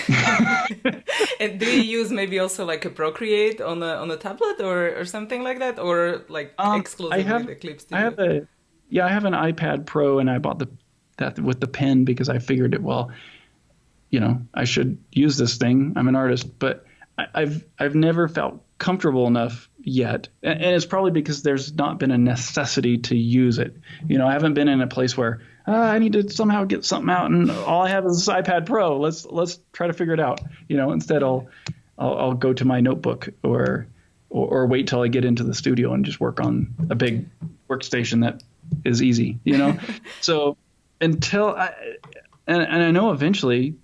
And do you use maybe also like a Procreate on a tablet or something like that, or like exclusively the Clip Studio? I have an iPad Pro, and I bought that with the pen because I figured I should use this thing. I'm an artist, but I've never felt comfortable enough yet, and it's probably because there's not been a necessity to use it. I haven't been in a place where I need to somehow get something out, and all I have is this iPad Pro. Let's try to figure it out. Instead I'll go to my notebook or wait till I get into the studio and just work on a big workstation that is easy. So until I know eventually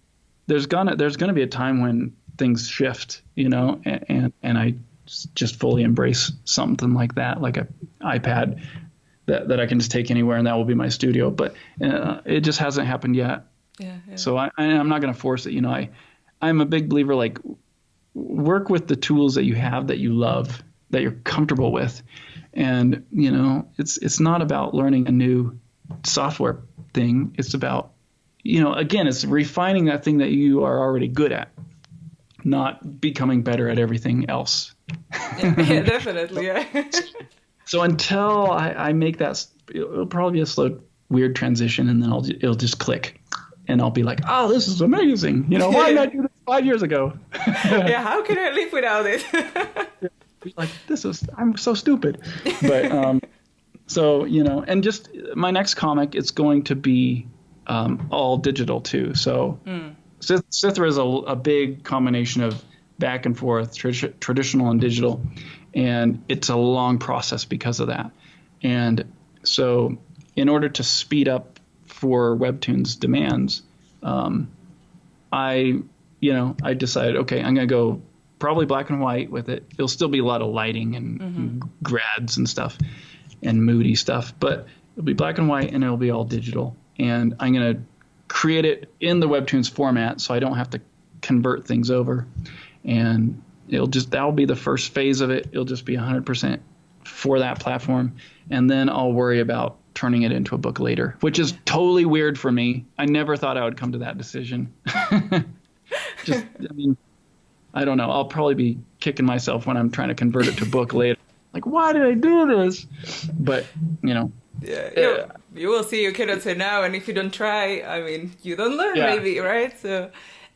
there's gonna be a time when things shift, and I just fully embrace something like that, like an iPad that I can just take anywhere, and that will be my studio. But it just hasn't happened yet. Yeah. So I'm not going to force it. I'm a big believer, like, work with the tools that you have, that you love, that you're comfortable with. And, it's not about learning a new software thing. It's about, again, it's refining that thing that you are already good at, not becoming better at everything else. Yeah, definitely. Yeah. So until I make that, it'll probably be a slow, weird transition, and then it'll just click, and I'll be like, oh, this is amazing. Why did I do this 5 years ago? Yeah, how can I live without it? Like, I'm so stupid. But so, and just my next comic, it's going to be all digital too. So Sithrah is a big combination of back and forth, traditional and digital. And it's a long process because of that. And so in order to speed up for Webtoon's demands, I decided, okay, I'm going to go probably black and white with it. It'll still be a lot of lighting and grads and stuff and moody stuff, but it'll be black and white, and it'll be all digital. And I'm going to create it in the Webtoon's format, so I don't have to convert things over. And that'll be the first phase of it. It'll just be 100% for that platform. And then I'll worry about turning it into a book later, which is totally weird for me. I never thought I would come to that decision. I don't know. I'll probably be kicking myself when I'm trying to convert it to book later. Like, why did I do this? But, Yeah, you will see. You cannot say now. And if you don't try, you don't learn, maybe, right? So,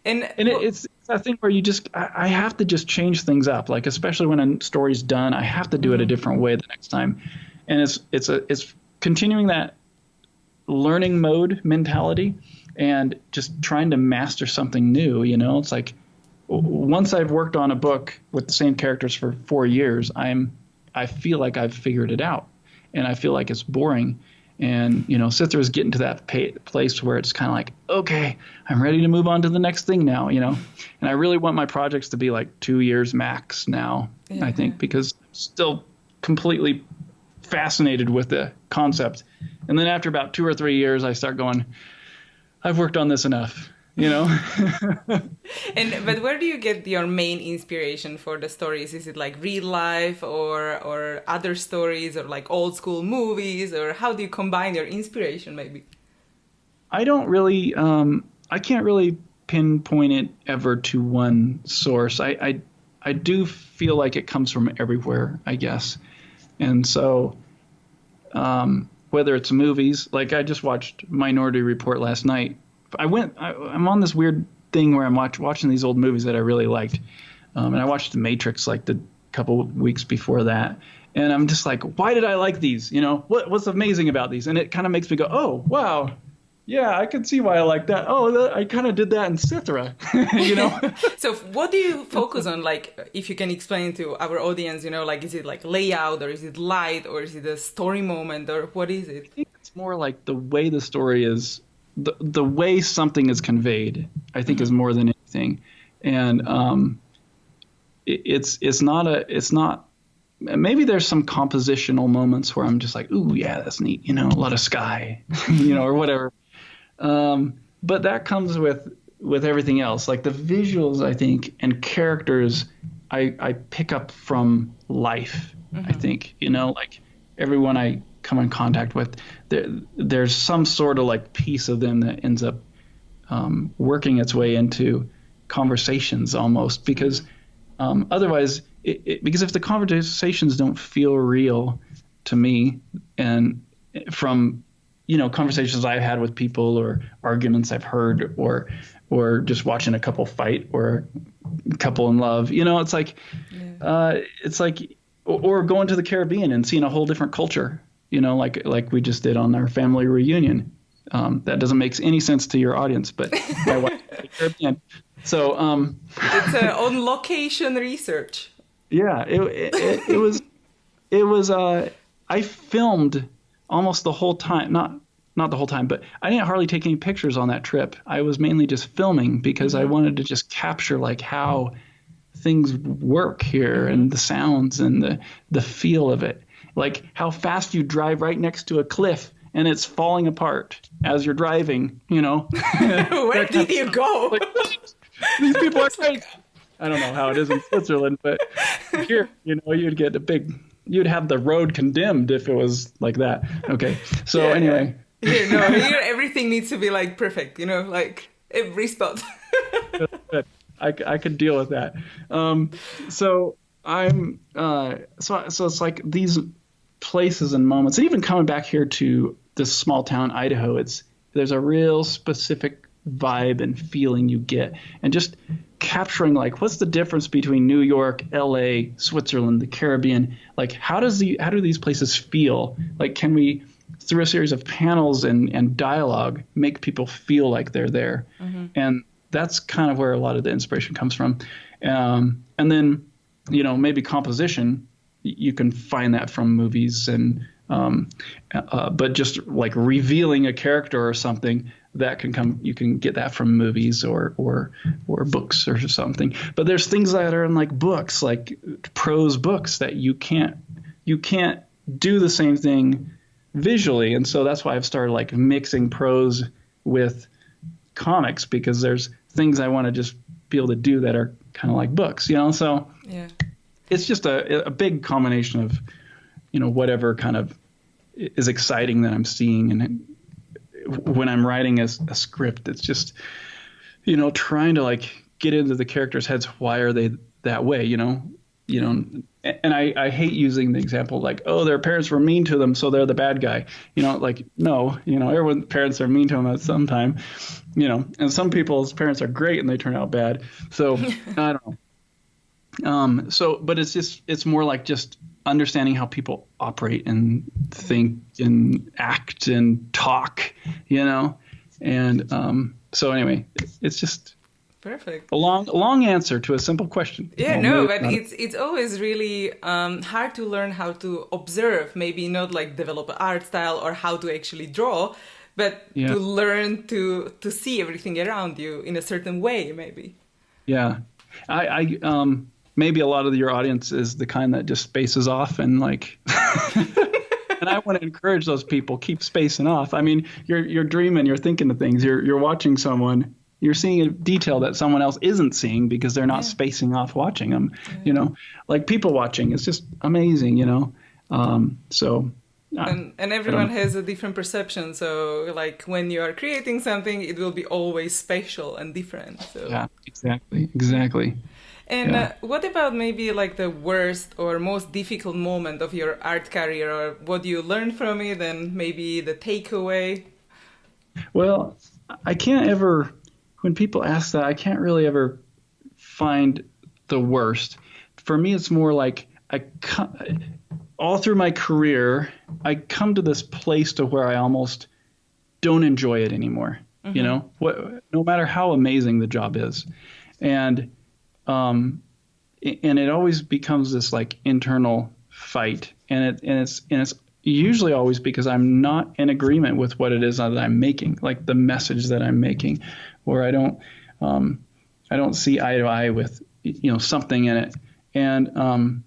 it's that thing where I have to just change things up. Like, especially when a story's done, I have to do it a different way the next time. And it's continuing that learning mode mentality and just trying to master something new. It's like, once I've worked on a book with the same characters for 4 years, I feel like I've figured it out. and I feel like it's boring. And, Sithrah is getting to that place where it's kind of like, okay, I'm ready to move on to the next thing now, And I really want my projects to be like 2 years max now, I think, because I'm still completely fascinated with the concept. And then after about 2 or 3 years, I start going, I've worked on this enough. But where do you get your main inspiration for the stories? Is it like real life or other stories or like old school movies, or how do you combine your inspiration maybe? I don't really, I can't really pinpoint it ever to one source. I do feel like it comes from everywhere, I guess. And so, whether it's movies, like I just watched Minority Report last night. I'm on this weird thing where I'm watching these old movies that I really liked. And I watched The Matrix like the couple of weeks before that. And I'm just like, why did I like these? What's amazing about these? And it kind of makes me go, oh, wow. Yeah, I can see why I like that. Oh, I kind of did that in Sithrah, So what do you focus on? Like, if you can explain to our audience, like, is it like layout, or is it light, or is it a story moment, or what is it? I think it's more like the way the story is, the way something is conveyed, I think, is more than anything. And it's not, maybe there's some compositional moments where I'm just like, ooh, yeah, that's neat, a lot of sky, or whatever. But that comes with everything else. Like the visuals, I think, and characters, I pick up from life, I think, like everyone I come in contact with, there's some sort of like piece of them that ends up working its way into conversations almost, because otherwise, because if the conversations don't feel real to me, and from conversations I've had with people or arguments I've heard or just watching a couple fight or a couple in love, it's like or going to the Caribbean and seeing a whole different culture, like we just did on our family reunion. That doesn't make any sense to your audience, but my wife is the Caribbean. So it's on location research. Yeah, it was. I filmed almost the whole time, not the whole time, but I didn't hardly take any pictures on that trip. I was mainly just filming because I wanted to just capture like how things work here and the sounds and the feel of it. Like how fast you drive right next to a cliff and it's falling apart as you're driving, Where did you go? Like, these people are crazy. I don't know how it is in Switzerland, but here, you'd have the road condemned if it was like that. Okay. So anyway. Here everything needs to be like perfect, like every spot. I could deal with that. So I'm, so it's like these places and moments, and even coming back here to this small town, Idaho, there's a real specific vibe and feeling you get, and just capturing like what's the difference between New York, LA, Switzerland, the Caribbean, like how do these places feel? Like can we, through a series of panels and dialogue, make people feel like they're there? And that's kind of where a lot of the inspiration comes from. And then maybe composition, you can find that from movies, and but just like revealing a character or something, that can come, you can get that from movies or books or something. But there's things that are in like books, like prose books, that you can't do the same thing visually. And so that's why I've started like mixing prose with comics, because there's things I want to just be able to do that are kind of like books, so it's just a big combination of, whatever kind of is exciting that I'm seeing. And when I'm writing a script, it's just, trying to like get into the characters' heads. Why are they that way? And I hate using the example like, oh, their parents were mean to them, so they're the bad guy. Like, no, everyone's parents are mean to them at some time, and some people's parents are great and they turn out bad. So I don't know. But it's more like just understanding how people operate and think and act and talk, and so anyway, it's just Perfect. A long answer to a simple question. Yeah, no, but it's always really hard to learn how to observe, maybe not like develop an art style or how to actually draw, but Yeah. to learn to see everything around you in a certain way, maybe. Yeah. I maybe a lot of your audience is the kind that just spaces off and like and I want to encourage those people, keep spacing off. I mean, you're dreaming, you're thinking of things, you're watching someone, you're seeing a detail that someone else isn't seeing because they're not spacing off watching them. You know, like people watching is just amazing, you know. And everyone has a different perception. So like when you are creating something, it will be always special and different. So. Yeah, exactly. And what about maybe like the worst or most difficult moment of your art career, or what you learned from it, and maybe the takeaway? Well, I can't ever, when people ask that, I can't really ever find the worst. For me, it's more like all through my career, I come to this place to where I almost don't enjoy it anymore. You know, no matter how amazing the job is, and it always becomes this like internal fight, and it's usually always because I'm not in agreement with what it is that I'm making, like the message that I'm making, or I don't see eye to eye with something in it, and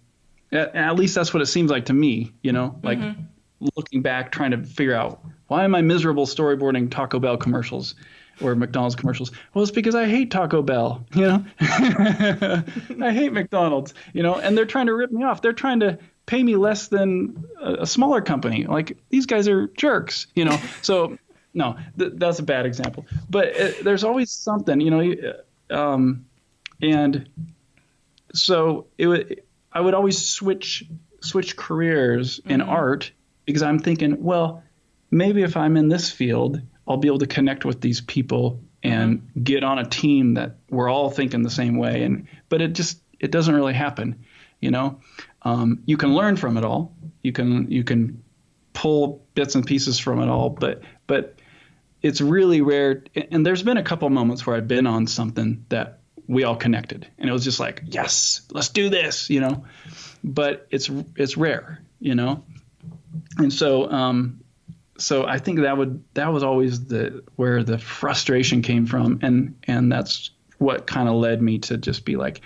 at least that's what it seems like to me, you know, like looking back, trying to figure out why am I miserable storyboarding Taco Bell commercials or McDonald's commercials? Well, it's because I hate Taco Bell, you know, I hate McDonald's, you know, and they're trying to rip me off. They're trying to pay me less than a smaller company. Like these guys are jerks, you know? So no, that's a bad example, but there's always something, you know, and so I would always switch careers in art because I'm thinking, well, maybe if I'm in this field, I'll be able to connect with these people and get on a team that we're all thinking the same way. But it doesn't really happen, you know. You can learn from it all. You can pull bits and pieces from it all, but it's really rare. And there's been a couple moments where I've been on something that we all connected, and it was just like, yes, let's do this, you know. But it's rare, you know. And so I think that was always where the frustration came from, and that's what kind of led me to just be like,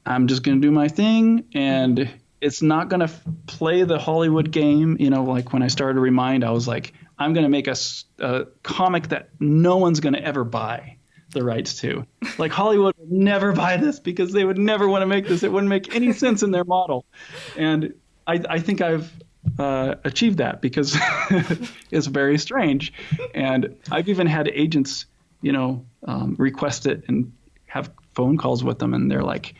I'm just going to do my thing, and it's not going to play the Hollywood game. You know, like when I started Remind, I was like, I'm going to make a comic that no one's going to ever buy the rights to. Like Hollywood would never buy this because they would never want to make this. It wouldn't make any sense in their model. And I think I've achieved that because it's very strange. And I've even had agents, you know, request it and have phone calls with them, and they're like,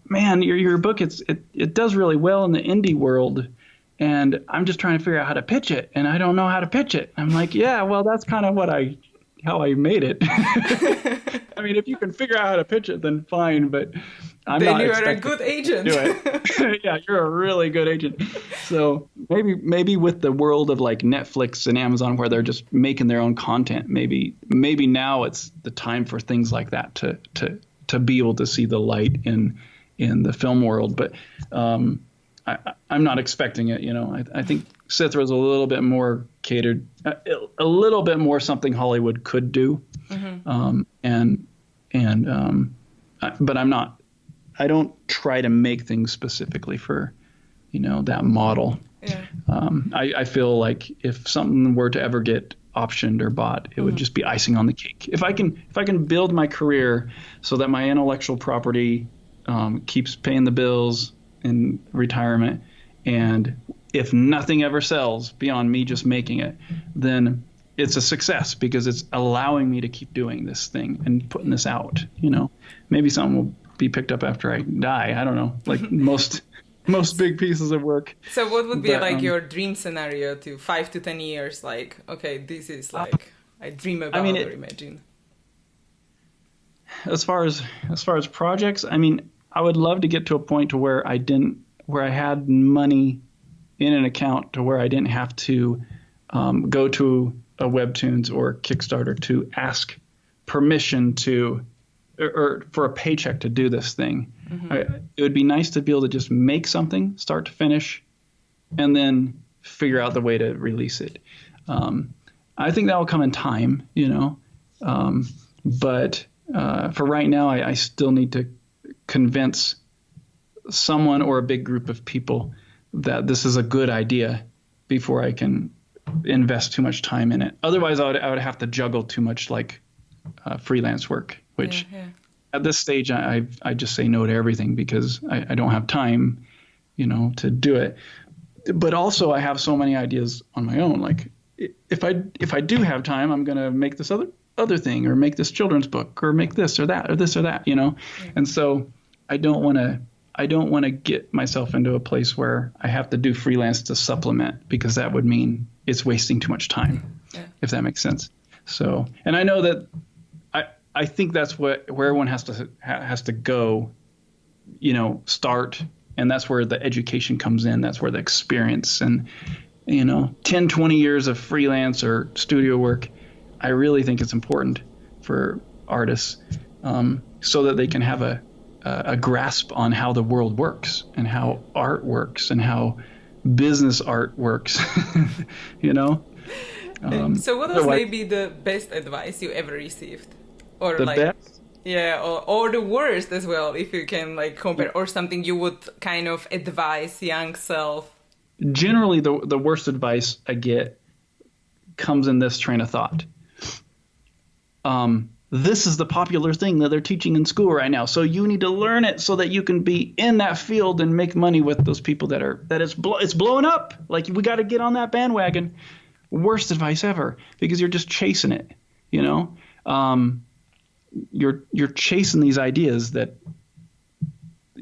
man, your book, it does really well in the indie world, and I'm just trying to figure out how to pitch it, and I don't know how to pitch it. I'm like, yeah, well, that's kind of how I made it. I mean, if you can figure out how to pitch it, then fine, but then you are a good agent. Do it. Yeah, you're a really good agent. So maybe with the world of like Netflix and Amazon where they're just making their own content, maybe now it's the time for things like that to be able to see the light in the film world. But I'm not expecting it. You know, I think Sithrah is a little bit more catered, a little bit more something Hollywood could do, but I'm not. I don't try to make things specifically for, you know, that model. Yeah. I feel like if something were to ever get optioned or bought, it would just be icing on the cake. If I can build my career so that my intellectual property keeps paying the bills in retirement, and if nothing ever sells beyond me just making it, then it's a success because it's allowing me to keep doing this thing and putting this out. You know, maybe something will be picked up after I die. I don't know, like most big pieces of work. So what would be your dream scenario to 5 to 10 years? Like, okay, this is like I dream about or imagine. As far as projects, I mean, I would love to get to a point to where I had money in an account to where I didn't have to go to a Webtoons or Kickstarter to ask permission to or for a paycheck to do this thing. Mm-hmm. It would be nice to be able to just make something start to finish and then figure out the way to release it. I think that will come in time, but for right now, I still need to convince someone or a big group of people that this is a good idea before I can invest too much time in it. Otherwise, I would have to juggle too much like freelance work, which at this stage, I just say no to everything because I don't have time, to do it. But also I have so many ideas on my own. Like if I do have time, I'm going to make this other thing or make this children's book or make this or that or this or that, And so I don't want to get myself into a place where I have to do freelance to supplement because that would mean it's wasting too much time, if that makes sense. So, and I know that I think that's where everyone has to go, start. And that's where the education comes in. That's where the experience and, 10, 20 years of freelance or studio work. I really think it's important for artists so that they can have a grasp on how the world works and how art works and how business art works, So what was maybe the best advice you ever received? Or the best? Yeah, or the worst as well, if you can compare, or something you would kind of advise young self. Generally, the worst advice I get comes in this train of thought. This is the popular thing that they're teaching in school right now, so you need to learn it so that you can be in that field and make money with those people it's blowing up. Like we got to get on that bandwagon. Worst advice ever because you're just chasing it. You're chasing these ideas that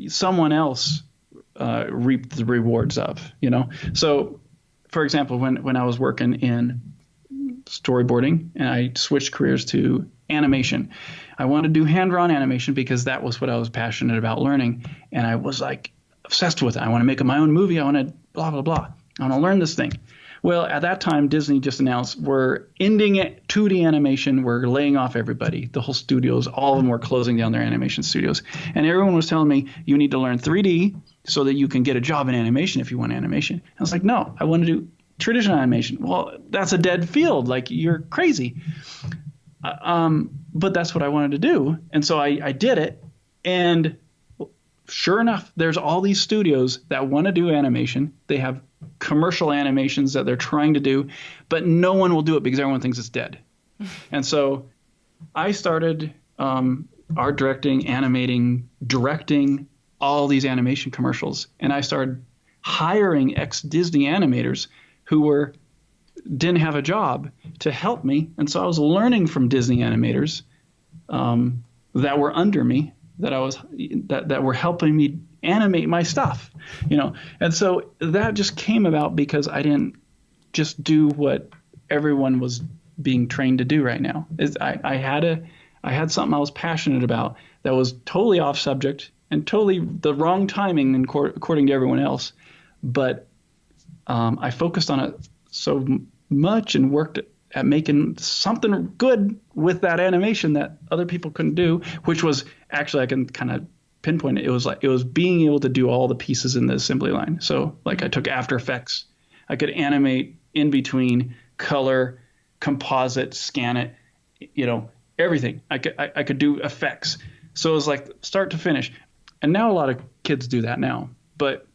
someone else reaped the rewards of, So, for example, when I was working in storyboarding and I switched careers to animation, I wanted to do hand-drawn animation because that was what I was passionate about learning. And I was obsessed with it. I want to make my own movie. I want to blah, blah, blah. I want to learn this thing. Well, at that time, Disney just announced we're ending it 2D animation. We're laying off everybody. The whole studios, all of them were closing down their animation studios. And everyone was telling me, you need to learn 3D so that you can get a job in animation if you want animation. I was like, no, I want to do traditional animation. Well, that's a dead field. You're crazy. But that's what I wanted to do. And so I did it. And sure enough, there's all these studios that want to do animation. They have commercial animations that they're trying to do, but no one will do it because everyone thinks it's dead. And so I started art directing, animating, directing all these animation commercials. And I started hiring ex-Disney animators who didn't have a job to help me. And so I was learning from Disney animators that were under me, that were helping me animate my stuff, And so that just came about because I didn't just do what everyone was being trained to do right now. I had something I was passionate about that was totally off subject and totally the wrong timing according to everyone else. But I focused on it so much and worked at making something good with that animation that other people couldn't do, which was actually, I can kind of pinpoint it. It was being able to do all the pieces in the assembly line. So I took After Effects. I could animate in between, color, composite, scan it, everything. I could do effects. So it was start to finish. And now a lot of kids do that now. But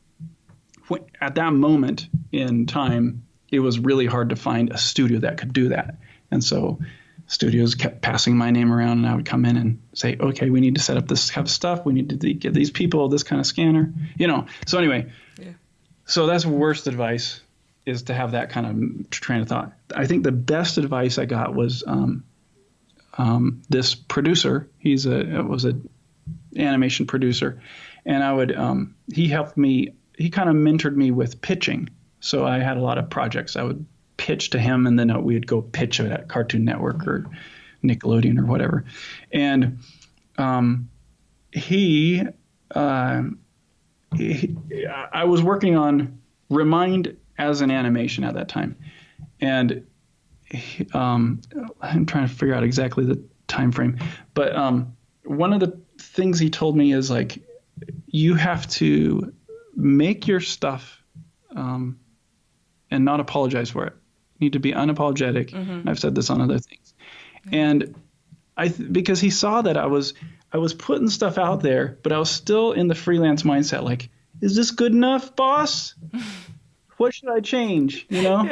at that moment in time, it was really hard to find a studio that could do that. And so studios kept passing my name around, and I would come in and say, okay, we need to set up this kind of stuff. We need to get these people this kind of scanner, So anyway, So that's worst advice, is to have that kind of train of thought. I think the best advice I got was this producer. Was an animation producer, and he helped me. He kind of mentored me with pitching. So I had a lot of projects I would pitch to him, and then we'd go pitch it at Cartoon Network or Nickelodeon or whatever. And I was working on Remind as an animation at that time, and I'm trying to figure out exactly the time frame, but one of the things he told me is like, you have to make your stuff and not apologize for it. You need to be unapologetic. Mm-hmm. I've said this on other things. And because he saw that I was putting stuff out there, but I was still in the freelance mindset. Like, is this good enough, boss? What should I change? You know,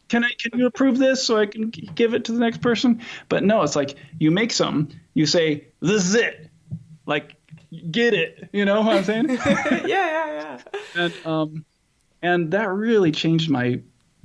can you approve this so I can give it to the next person? But no, it's like you make something, you say, this is it. Like, get it. You know what I'm saying? Yeah. And that really changed my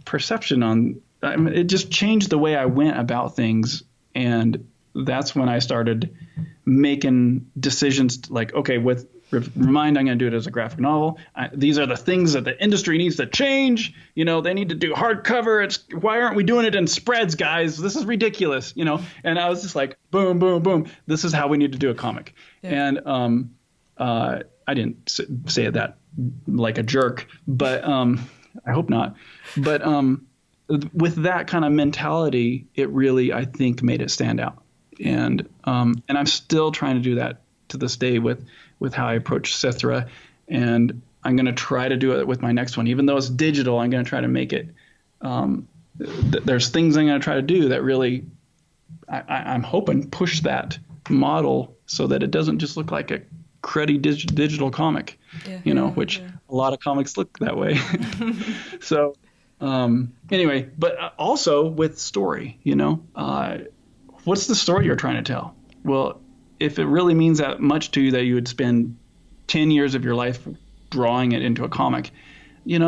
perception on. I mean, it just changed the way I went about things, and that's when I started making decisions like, okay, with Remind, I'm going to do it as a graphic novel. These are the things that the industry needs to change. You know, they need to do hardcover. Why aren't we doing it in spreads, guys? This is ridiculous. You know, and I was just like, boom, boom, boom. This is how we need to do a comic. Yeah. And I didn't say that like a jerk, but I hope not. But with that kind of mentality, it really, I think, made it stand out. And I'm still trying to do that to this day with how I approach Sithrah, and I'm going to try to do it with my next one. Even though it's digital, I'm going to try to make it. There's things I'm going to try to do that really, I'm hoping, push that model so that it doesn't just look like a cruddy digital comic, which a lot of comics look that way. So anyway, but also with story, what's the story you're trying to tell? Well, if it really means that much to you that you would spend 10 years of your life drawing it into a comic, you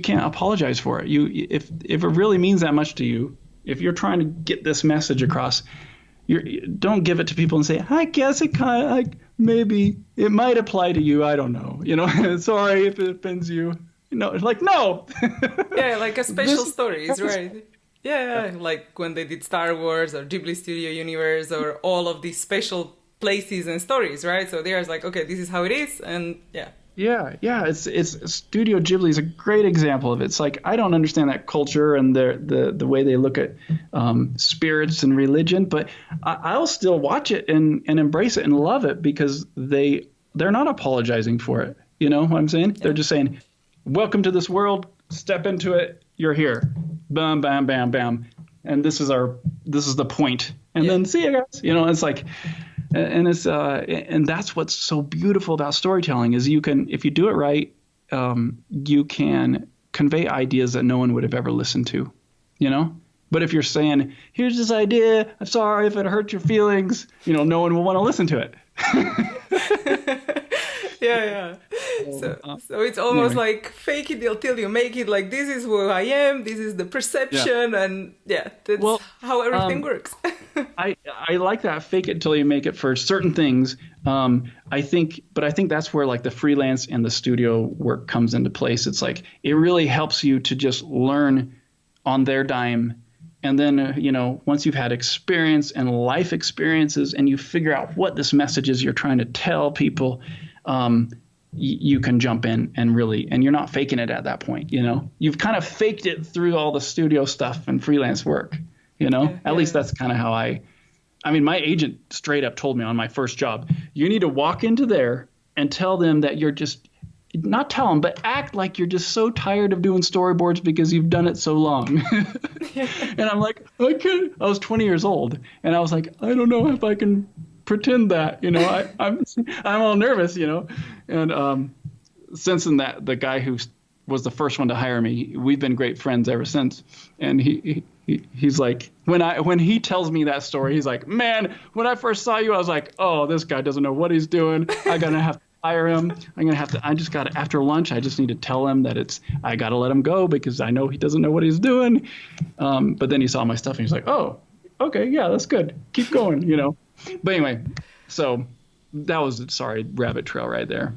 can't apologize for it. If it really means that much to you, if you're trying to get this message across, don't give it to people and say, I guess it kind of maybe it might apply to you. I don't know. Sorry if it offends you. Like, no. Yeah, like a special stories, right? Yeah, like when they did Star Wars or Ghibli Studio Universe or all of these special places and stories, right? So there's like, okay, this is how it is, and yeah. It's Studio Ghibli is a great example of it. It's like, I don't understand that culture and the way they look at spirits and religion, but I'll still watch it and embrace it and love it because they're not apologizing for it. You know what I'm saying? Yeah. They're just saying, welcome to this world, step into it, you're here. Bam, bam, bam, bam. And this is the point. And then see you guys. It's like, and it's and that's what's so beautiful about storytelling is you can, if you do it right, you can convey ideas that no one would have ever listened to, But if you're saying, here's this idea, I'm sorry if it hurt your feelings, no one will want to listen to it. Yeah. So it's almost like fake it till you make it. Like, this is who I am. This is the perception, and that's how everything works. I like that fake it till you make it for certain things. I think that's where like the freelance and the studio work comes into place. It's like it really helps you to just learn on their dime. And then, once you've had experience and life experiences and you figure out what this message is you're trying to tell people, you can jump in and you're not faking it at that point. You've kind of faked it through all the studio stuff and freelance work, at least that's kind of how my agent straight up told me on my first job, you need to walk into there and tell them that you're just not tell them, but act like you're just so tired of doing storyboards because you've done it so long. And I'm like, I can't. I was 20 years old, and I was like, I don't know if I can pretend that, I'm all nervous, And since then, that the guy who was the first one to hire me, we've been great friends ever since. And he's like, when he tells me that story, he's like, man, when I first saw you, I was like, oh, this guy doesn't know what he's doing. I'm gonna have to hire him. After lunch, I just need to tell him that I got to let him go because I know he doesn't know what he's doing. But then he saw my stuff and he's like, oh, okay, yeah, that's good. Keep going, But anyway, so that was, rabbit trail right there.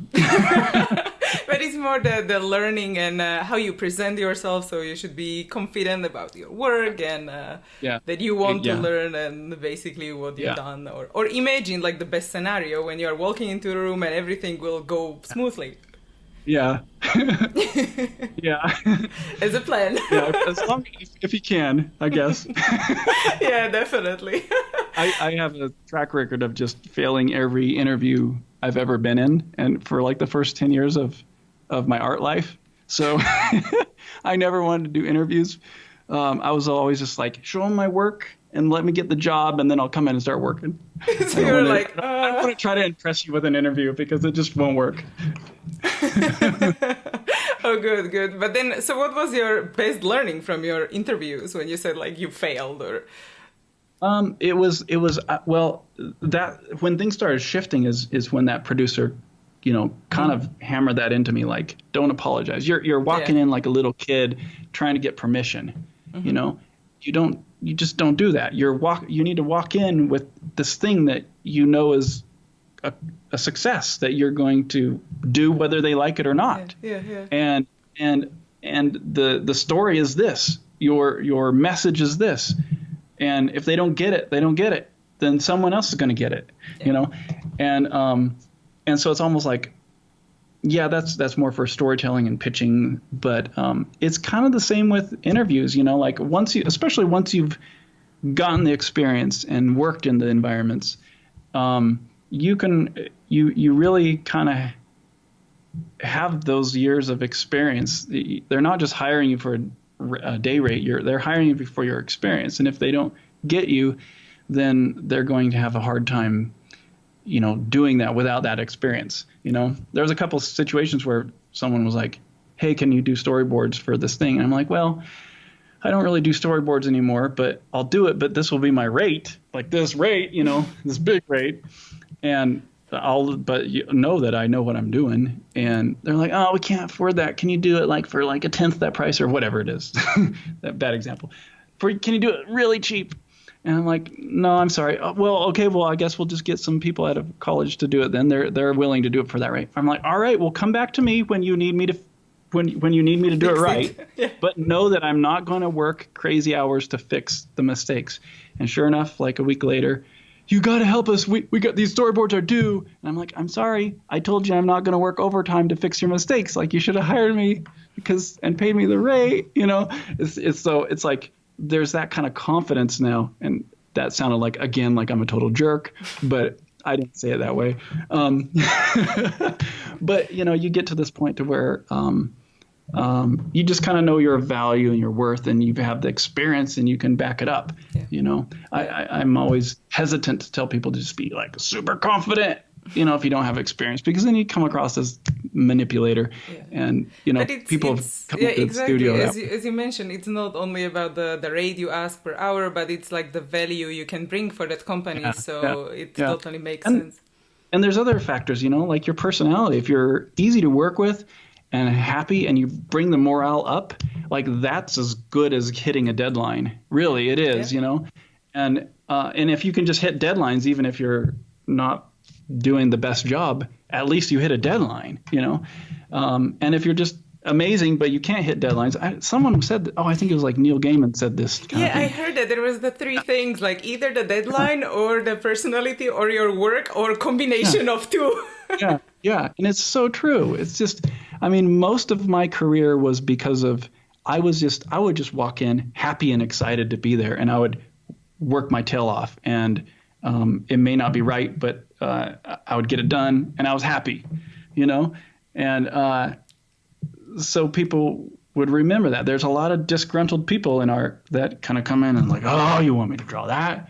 But it's more the learning and how you present yourself. So you should be confident about your work and that you want to learn and basically what you've done. Or imagine like the best scenario when you're walking into a room and everything will go smoothly. Yeah. Yeah. As a plan. As long if you can, I guess. Yeah, definitely. I have a track record of just failing every interview I've ever been in, and for like the first 10 years of my art life. So I never wanted to do interviews. I was always just like, show them my work and let me get the job, and then I'll come in and start working. So you're like, I don't want to try to impress you with an interview because it just won't work. Oh, good. But then, so what was your best learning from your interviews when you said like you failed or? It was well, that when things started shifting is when that producer, kind of hammered that into me, like, don't apologize. You're walking in like a little kid trying to get permission. You just don't do that. You need to walk in with this thing that is a success that you're going to do whether they like it or not. Yeah. And the story is this. Your message is this. And if they don't get it, they don't get it. Then someone else is going to get it, And so it's almost like, that's more for storytelling and pitching. But it's kind of the same with interviews, like especially once you've gotten the experience and worked in the environments, you really kind of have those years of experience. They're not just hiring you for a day rate. They're hiring you for your experience. And if they don't get you, then they're going to have a hard time, doing that without that experience. There was a couple situations where someone was like, hey, can you do storyboards for this thing? And I'm like, well, I don't really do storyboards anymore, but I'll do it. But this will be my rate, like this rate, this big rate. And but you know that I know what I'm doing. And they're like, oh, we can't afford that. Can you do it like for like a tenth that price or whatever it is? That bad example. Can you do it really cheap? And I'm like, no, I'm sorry. Well, okay, I guess we'll just get some people out of college to do it then. They're willing to do it for that rate. I'm like, all right, well, come back to me when you need me to when you need me to do it right. Yeah. But know that I'm not going to work crazy hours to fix the mistakes. And sure enough, like a week later, you got to help us. We got these storyboards are due. And I'm like, I'm sorry. I told you I'm not going to work overtime to fix your mistakes. Like, you should have hired me and paid me the rate. It's like there's that kind of confidence now. And that sounded like I'm a total jerk, but I didn't say it that way. But, you get to this point to where you just kind of know your value and your worth, and you have the experience and you can back it up. Yeah. I'm always hesitant to tell people to just be like super confident, if you don't have experience, because then you come across as manipulator. Yeah. And, people have come to the studio. As you mentioned, it's not only about the rate you ask per hour, but it's like the value you can bring for that company. It totally makes sense. And there's other factors, like your personality. If you're easy to work with and happy and you bring the morale up, like that's as good as hitting a deadline. Really, it is, And if you can just hit deadlines, even if you're not doing the best job, at least you hit a deadline, And if you're just amazing, but you can't hit deadlines. Someone said, I think it was like Neil Gaiman said this kind of thing. I heard that there was the three things, like either the deadline or the personality or your work or combination of two. Yeah. And it's so true. It's just, most of my career was because of, I would just walk in happy and excited to be there, and I would work my tail off, and it may not be right, but I would get it done, and I was happy, and so people would remember that. There's a lot of disgruntled people in art that kind of come in and like, oh, you want me to draw that?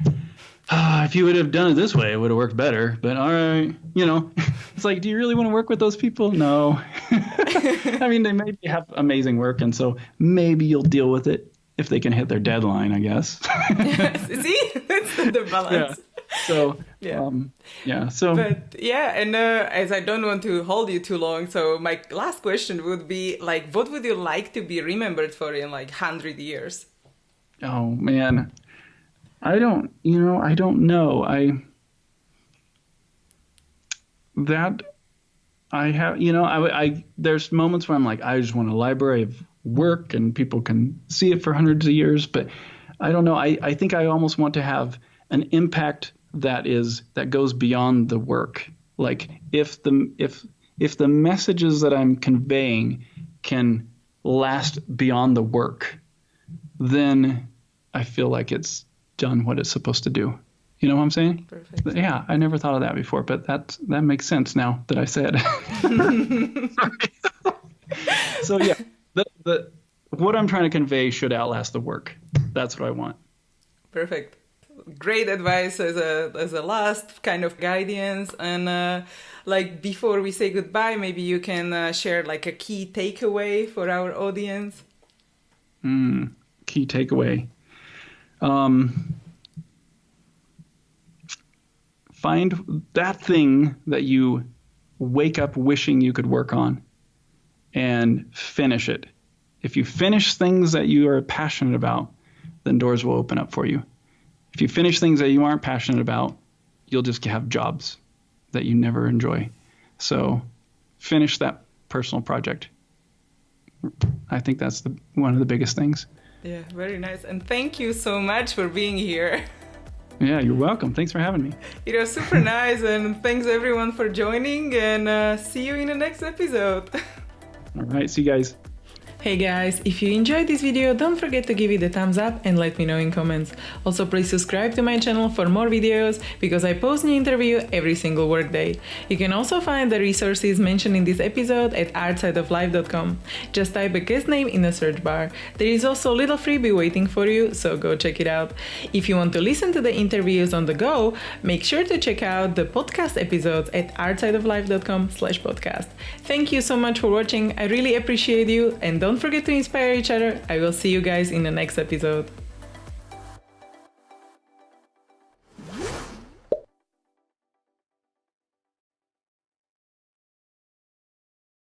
If you would have done it this way, it would have worked better. But all right, it's like, do you really want to work with those people? No. They maybe have amazing work, and so maybe you'll deal with it if they can hit their deadline, I guess. See, that's the balance. Yeah. So, as I don't want to hold you too long, so my last question would be like, what would you like to be remembered for in like 100 years? Oh man, I don't know. There's moments where I'm like, I just want a library of work and people can see it for hundreds of years, but I don't know. I think I almost want to have an impact that goes beyond the work. Like if the messages that I'm conveying can last beyond the work, then I feel like it's done what it's supposed to do, You know what I'm saying? Perfect. Yeah, I never thought of that before, but that makes sense now that I said. So yeah, the what I'm trying to convey should outlast the work. That's what I want. Perfect. Great advice as a last kind of guidance. And like before we say goodbye, maybe you can share like a key takeaway for our audience. Key takeaway. Find that thing that you wake up wishing you could work on and finish it. If you finish things that you are passionate about, then doors will open up for you. If you finish things that you aren't passionate about, you'll just have jobs that you never enjoy. So finish that personal project. I think that's one of the biggest things. Yeah, very nice. And thank you so much for being here. Yeah, you're welcome. Thanks for having me. It was super nice, and thanks everyone for joining, and see you in the next episode. All right, see you guys. Hey guys, if you enjoyed this video, don't forget to give it a thumbs up and let me know in comments. Also, please subscribe to my channel for more videos because I post new interview every single workday. You can also find the resources mentioned in this episode at artsideoflife.com. Just type a guest name in the search bar. There is also a little freebie waiting for you, so go check it out. If you want to listen to the interviews on the go, make sure to check out the podcast episodes at artsideoflife.com/podcast. Thank you so much for watching. I really appreciate you, and don't forget to inspire each other. I will see you guys in the next episode.